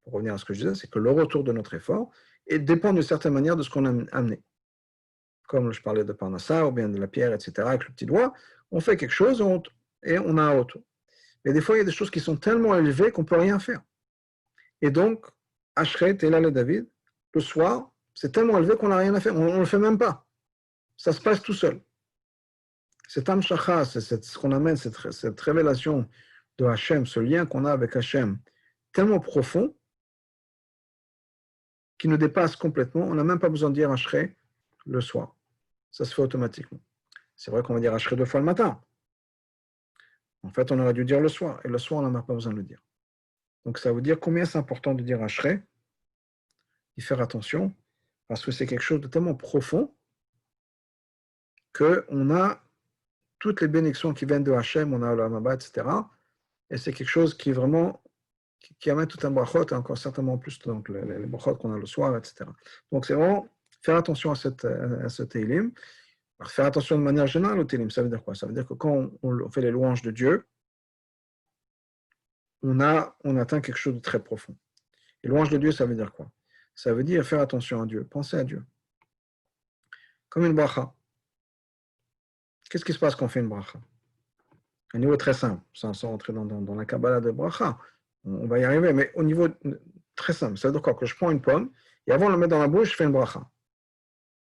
Speaker 1: pour revenir à ce que je disais, c'est que le retour de notre effort dépend d'une certaine manière de ce qu'on a amené. Comme je parlais de Parnassa ou bien de la pierre, etc., avec le petit doigt, on fait quelque chose et on a un retour. Mais des fois, il y a des choses qui sont tellement élevées qu'on ne peut rien faire. Et donc, Ashret, Elal et David, le soir, c'est tellement élevé qu'on n'a rien à faire. On ne le fait même pas. Ça se passe tout seul. Cet Amshacha, c'est ce qu'on amène, cette révélation de Hachem, ce lien qu'on a avec Hachem, tellement profond, qui nous dépasse complètement. On n'a même pas besoin de dire Ashret le soir. Ça se fait automatiquement. C'est vrai qu'on va dire Ashret 2 fois le matin. En fait, on aurait dû dire le soir. Et le soir, on n'a même pas besoin de le dire. Donc, ça veut dire combien c'est important de dire Ashret, d'y faire attention, parce que c'est quelque chose de tellement profond qu'on a toutes les bénédictions qui viennent de Hachem, on a le Hamaba, etc. Et c'est quelque chose qui vraiment, qui amène tout un brachot, et encore certainement plus donc les brachot qu'on a le soir, etc. Donc c'est vraiment faire attention à ce Teilim. Alors, faire attention de manière générale au Teilim, ça veut dire quoi? Ça veut dire que quand on fait les louanges de Dieu, on atteint quelque chose de très profond. Et louange de Dieu, ça veut dire quoi? Ça veut dire faire attention à Dieu, penser à Dieu. Comme une bracha. Qu'est-ce qui se passe quand on fait une bracha? Un niveau très simple, sans rentrer dans la Kabbalah de bracha. On va y arriver, mais au niveau très simple. Ça veut dire quoi? Que je prends une pomme, et avant de la mettre dans la bouche, je fais une bracha.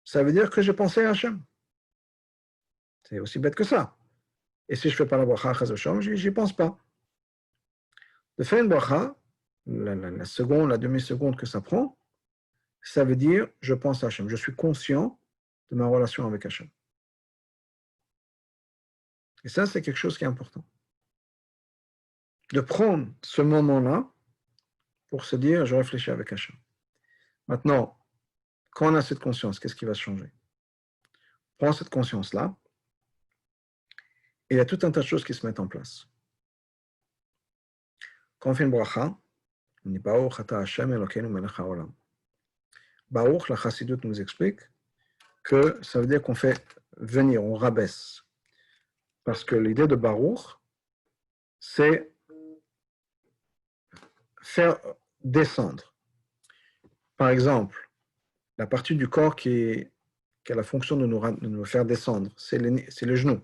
Speaker 1: Ça veut dire que j'ai pensé à Hachem. C'est aussi bête que ça. Et si je ne fais pas la bracha, je n'y pense pas. De faire une bracha, la seconde, la demi-seconde que ça prend, ça veut dire je pense à Hachem. Je suis conscient de ma relation avec Hachem. Et ça, c'est quelque chose qui est important. De prendre ce moment-là pour se dire je réfléchis avec Hachem. Maintenant, quand on a cette conscience, qu'est-ce qui va se changer? On prend cette conscience-là, et il y a tout un tas de choses qui se mettent en place. Quand on fait une bracha, on dit Baruch ata Hashem Elokeinu melech haolam. Baruch, la Chassidut nous explique que ça veut dire qu'on fait venir, on rabaisse. Parce que l'idée de Baruch, c'est faire descendre. Par exemple, la partie du corps qui a la fonction de nous faire descendre, c'est les genoux.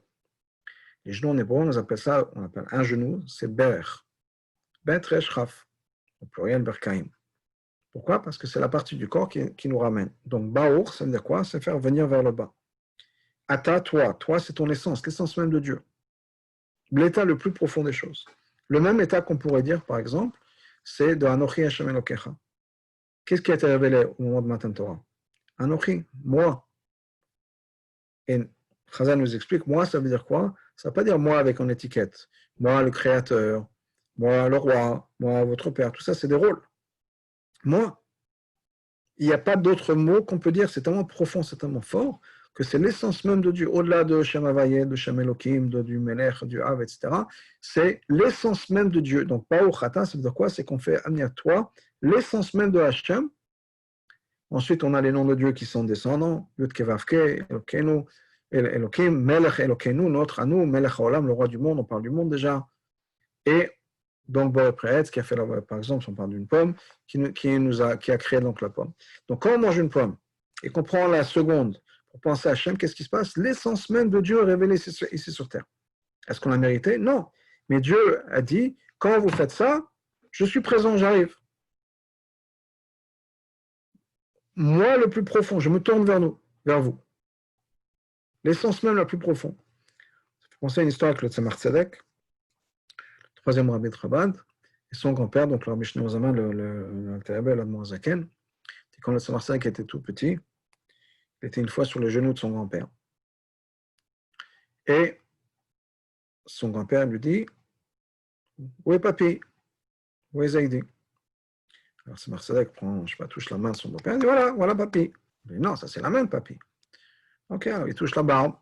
Speaker 1: Les genoux en hébreu, on appelle un genou, c'est Berer. Bet Resh Chaf, au pluriel Berkaim. Pourquoi? Parce que c'est la partie du corps qui nous ramène. Donc, Baour, ça veut dire quoi? C'est faire venir vers le bas. Ata, toi c'est ton essence, l'essence même de Dieu. L'état le plus profond des choses. Le même état qu'on pourrait dire, par exemple, c'est de Anochi Hashem Elokecha. Qu'est-ce qui a été révélé au moment de Matan Torah? Anochi, moi. Et Chazal nous explique, moi, ça veut dire quoi? Ça ne veut pas dire moi avec une étiquette. Moi, le créateur, moi, le roi, moi, votre père. Tout ça, c'est des rôles. Moi. Il n'y a pas d'autre mot qu'on peut dire. C'est tellement profond, c'est tellement fort, que c'est l'essence même de Dieu. Au-delà de Shem Havayeh, de Shem Elohim, du Melech, du Av, etc. C'est l'essence même de Dieu. Donc, Baruch-Ata, ça veut dire quoi? C'est qu'on fait amener à toi l'essence même de Hachem. Ensuite, on a les noms de Dieu qui sont descendants. Yud Kevavke, Elokeinu, Elohim, Melech Elokeinu, notre à nous, Melech Haolam, le roi du monde, on parle du monde déjà. Et donc, Boré Préetz, qui a fait, par exemple, si on parle d'une pomme, qui a créé donc la pomme. Donc, quand on mange une pomme et qu'on prend la seconde pour penser à Hachem, qu'est-ce qui se passe? L'essence même de Dieu est révélée ici sur terre. Est-ce qu'on l'a mérité? Non. Mais Dieu a dit, quand vous faites ça, je suis présent, j'arrive. Moi, le plus profond, je me tourne vers vous. L'essence même la plus profonde. Ça fait penser à une histoire avec le Tzemach Tzedek, le troisième rabbi de Chabad, et son grand-père, donc le Mishneh Ozaman, le Terabel, l'Admor Zaken. Et quand le Tzemach Tzedek était tout petit, il était une fois sur les genoux de son grand-père. Et son grand-père lui dit, où est papy? Où est Zaidi? Alors Tzemach Tzedek prend, touche la main de son grand-père et dit, voilà papy. Il dit, non, ça c'est la main de papy. Ok, alors il touche la barbe.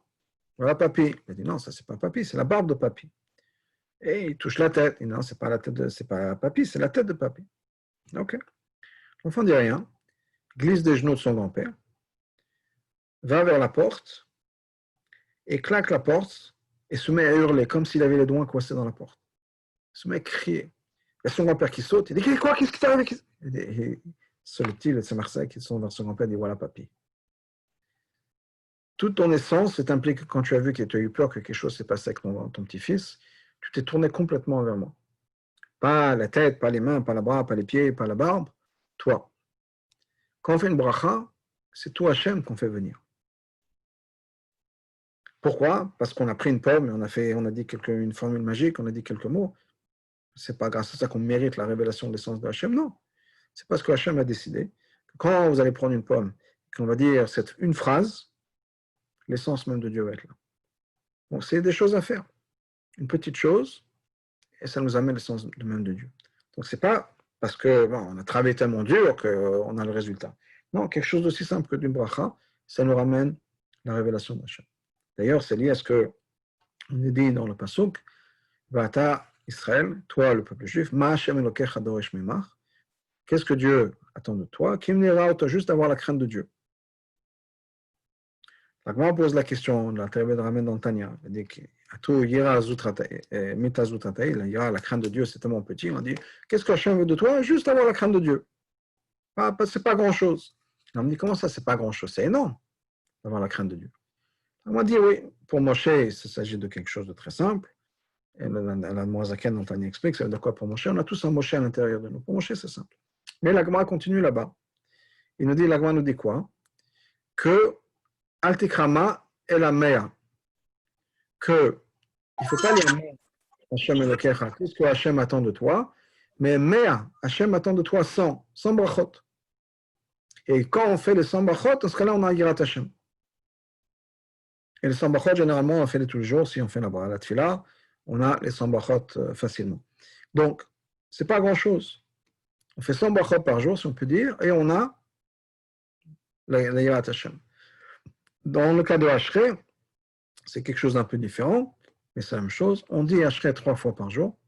Speaker 1: Voilà papy. Il dit non, ça c'est pas papy, c'est la barbe de papy. Et il touche la tête. Il dit non, c'est pas la tête c'est pas papy, c'est la tête de papy. Ok. L'enfant dit rien, glisse des genoux de son grand-père, va vers la porte et claque la porte et se met à hurler comme s'il avait les doigts coincés dans la porte. Il se met à crier. Il y a son grand-père qui saute. Il dit quoi? Qu'est-ce qui t'arrive? C'est le petit, c'est Marseille qui sont vers son grand-père et dit voilà papy. Toute ton essence implique que quand tu as vu que tu as eu peur que quelque chose s'est passé avec ton petit-fils, tu t'es tourné complètement vers moi. Pas la tête, pas les mains, pas les bras, pas les pieds, pas la barbe, toi. Quand on fait une bracha, c'est tout Hachem qu'on fait venir. Pourquoi? Parce qu'on a pris une pomme et on a dit une formule magique, on a dit quelques mots. C'est pas grâce à ça qu'on mérite la révélation de l'essence de Hachem, non. C'est parce que Hachem a décidé que quand vous allez prendre une pomme, qu'on va dire une phrase, l'essence même de Dieu va être là. Bon, c'est des choses à faire. Une petite chose, et ça nous amène l'essence même de Dieu. Donc c'est pas parce que on a travaillé tellement dur qu'on a le résultat. Non, quelque chose d'aussi simple que d'une bracha, ça nous ramène la révélation d'Hachem. D'ailleurs, c'est lié à ce que on est dit dans le pasuk, Va'ata Israël, toi le peuple juif, Ma Hashem Elokecha Doresh Memach. Qu'est-ce que Dieu attend de toi? Kim Nira, juste d'avoir la crainte de Dieu. La Gemara pose la question, la Terre de ramène dans Tanya. Elle dit que la crainte de Dieu, c'est tellement petit. On dit, qu'est-ce que Hachem veut de toi? Juste avoir la crainte de Dieu. C'est pas grand-chose. On me dit, comment ça, c'est pas grand-chose? C'est énorme d'avoir la crainte de Dieu. On m'a dit, oui, pour Moshe, il s'agit de quelque chose de très simple. Et la Moazaken dans Tanya explique, ça veut dire quoi pour Moshe? On a tous un Moshe à l'intérieur de nous. Pour Moshe, c'est simple. Mais la Gemara continue là-bas. La Gemara nous dit quoi? Que Altikrama est la mère. Que il ne faut pas dire Hachem Elokecha, tout ce que Hachem attend de toi, mais Hachem attend de toi sans brachot. Et quand on fait les 100 brachot, dans ce cas-là, on a Yirat Hachem. Et les 100 brachot, généralement, on fait les tous les jours. Si on fait la tefila, on a les 100 brachot facilement. Donc, ce n'est pas grand-chose. On fait 100 brachot par jour, si on peut dire, et on a la Yirat Hachem. Dans le cas de Ashrei, c'est quelque chose d'un peu différent, mais c'est la même chose. On dit Ashrei 3 fois par jour.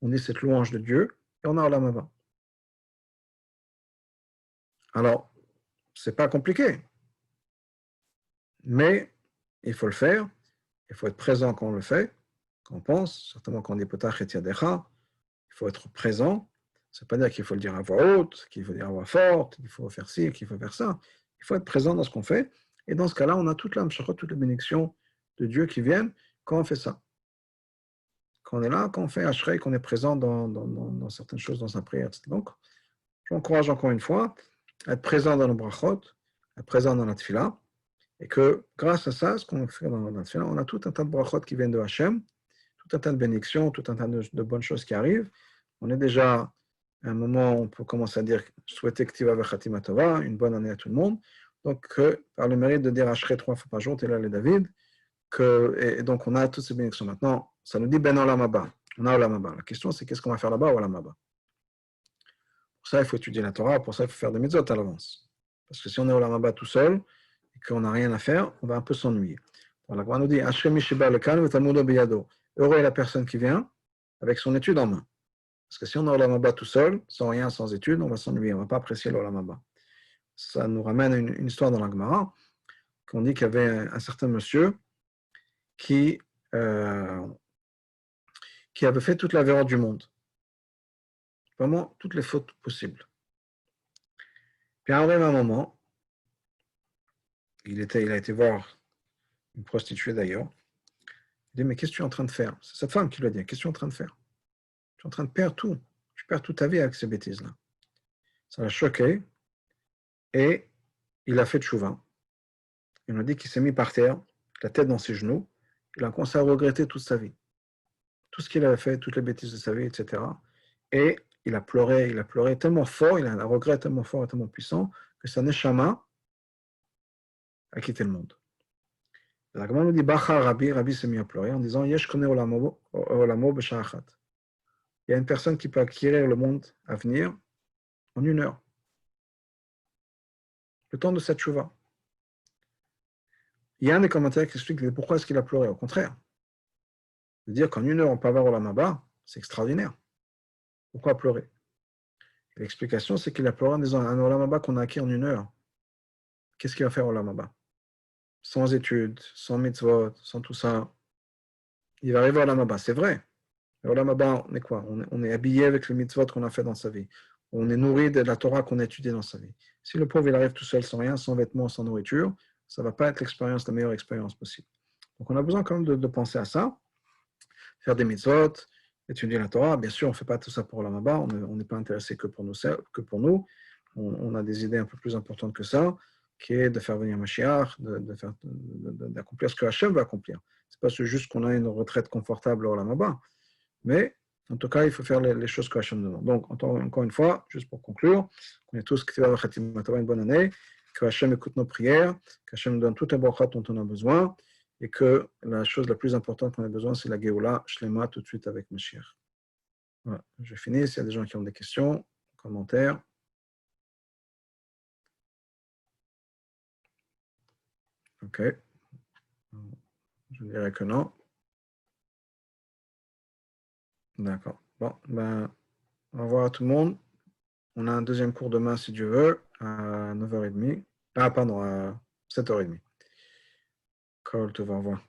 Speaker 1: On dit cette louange de Dieu, et on a Olam Haba. Alors, c'est pas compliqué, mais il faut le faire, il faut être présent quand on le fait, quand on pense, certainement quand on dit Potach et Yadecha, il faut être présent. Ça ne veut pas dire qu'il faut le dire à voix haute, qu'il faut le dire à voix forte, qu'il faut faire ci, qu'il faut faire ça. Il faut être présent dans ce qu'on fait, et dans ce cas-là, on a toute l'âme, toutes les bénédictions de Dieu qui viennent quand on fait ça. Quand on est là, quand on fait Ashrei, qu'on est présent dans certaines choses dans sa prière, etc. Donc, j'encourage encore une fois à être présent dans le brachot, à être présent dans la tefila, et que grâce à ça, ce qu'on fait dans la tefila, on a tout un tas de brachot qui viennent de Hachem, tout un tas de bénédictions, tout un tas de bonnes choses qui arrivent. On est déjà à un moment où on peut commencer à dire souhaiter Ktiva Vechatima Tova, une bonne année à tout le monde. Donc, par le mérite de dire Ashrei 3 fois par jour, Télal et David, et donc on a toutes ces bénédictions. Maintenant, ça nous dit Ben Olam Haba. On a Olam Haba. La question, c'est qu'est-ce qu'on va faire là-bas, Olam Haba? Pour ça, il faut étudier la Torah, pour ça, il faut faire des mitzvot à l'avance. Parce que si on est Olam Haba tout seul, et qu'on n'a rien à faire, on va un peu s'ennuyer. Donc, la Gemara nous dit Ashrei Sheba le Kan v'Talmudo biyado. Heureux est la personne qui vient avec son étude en main. Parce que si on est Olam Haba tout seul, sans rien, sans étude, on va s'ennuyer, on ne va pas apprécier l'Olam Haba. Ça nous ramène une histoire dans la Gemara, qu'on dit qu'il y avait un certain monsieur qui avait fait toute la verrure du monde. Vraiment, toutes les fautes possibles. Puis arrive un moment, il a été voir une prostituée d'ailleurs. Il dit, mais qu'est-ce que tu es en train de faire? C'est cette femme qui lui a dit, qu'est-ce que tu es en train de faire? Tu es en train de perdre tout. Tu perds toute ta vie avec ces bêtises-là. Ça l'a choqué et il a fait tchouva. Il m'a dit qu'il s'est mis par terre, la tête dans ses genoux. Il a commencé à regretter toute sa vie. Tout ce qu'il avait fait, toutes les bêtises de sa vie, etc. Et il a pleuré tellement fort, il a un regret tellement fort et tellement puissant que sa neshama a quitté le monde. La Gemara nous dit, Rabbi s'est mis à pleurer en disant, Yesh kone olamo b'sha'achat. Il y a une personne qui peut acquérir le monde à venir en 1 heure. Le temps de cette chouva. Il y a un des commentaires qui explique pourquoi est-ce qu'il a pleuré. Au contraire, de dire qu'en 1 heure, on peut avoir Olam Haba, c'est extraordinaire. Pourquoi pleurer? L'explication, c'est qu'il a pleuré en disant un Olam Haba qu'on a acquis en 1 heure. Qu'est-ce qu'il va faire Olam Haba? Sans études, sans mitzvot, sans tout ça, il va arriver à Olam Haba. C'est vrai. Mais Olam Haba, on est quoi? On est habillé avec les mitzvot qu'on a fait dans sa vie. On est nourri de la Torah qu'on a étudiée dans sa vie. Si le pauvre, il arrive tout seul, sans rien, sans vêtements, sans nourriture, ça ne va pas être la meilleure expérience possible. Donc, on a besoin quand même de penser à ça, faire des mitzvot, étudier la Torah. Bien sûr, on ne fait pas tout ça pour Olam Haba. On n'est pas intéressé que pour nous. On a des idées un peu plus importantes que ça, qui est de faire venir Mashiach, d'accomplir ce que Hachem veut accomplir. Ce n'est pas juste qu'on a une retraite confortable au Olam Haba, mais en tout cas, il faut faire les choses que Hachem demande. Donc, encore une fois, juste pour conclure, on est tous une bonne année, que Hachem écoute nos prières, qu'Hachem nous donne toutes les brachot dont on a besoin, et que la chose la plus importante qu'on a besoin, c'est la Géoula, Shlema, tout de suite avec Mashiach. Voilà, je finis. S'il y a des gens qui ont des questions, commentaires. Ok. Je dirais que non. D'accord. Bon, ben, au revoir à tout le monde. On a un deuxième cours demain, si Dieu veut, à 9h30. Ah, pardon, à 7h30. Call, au revoir.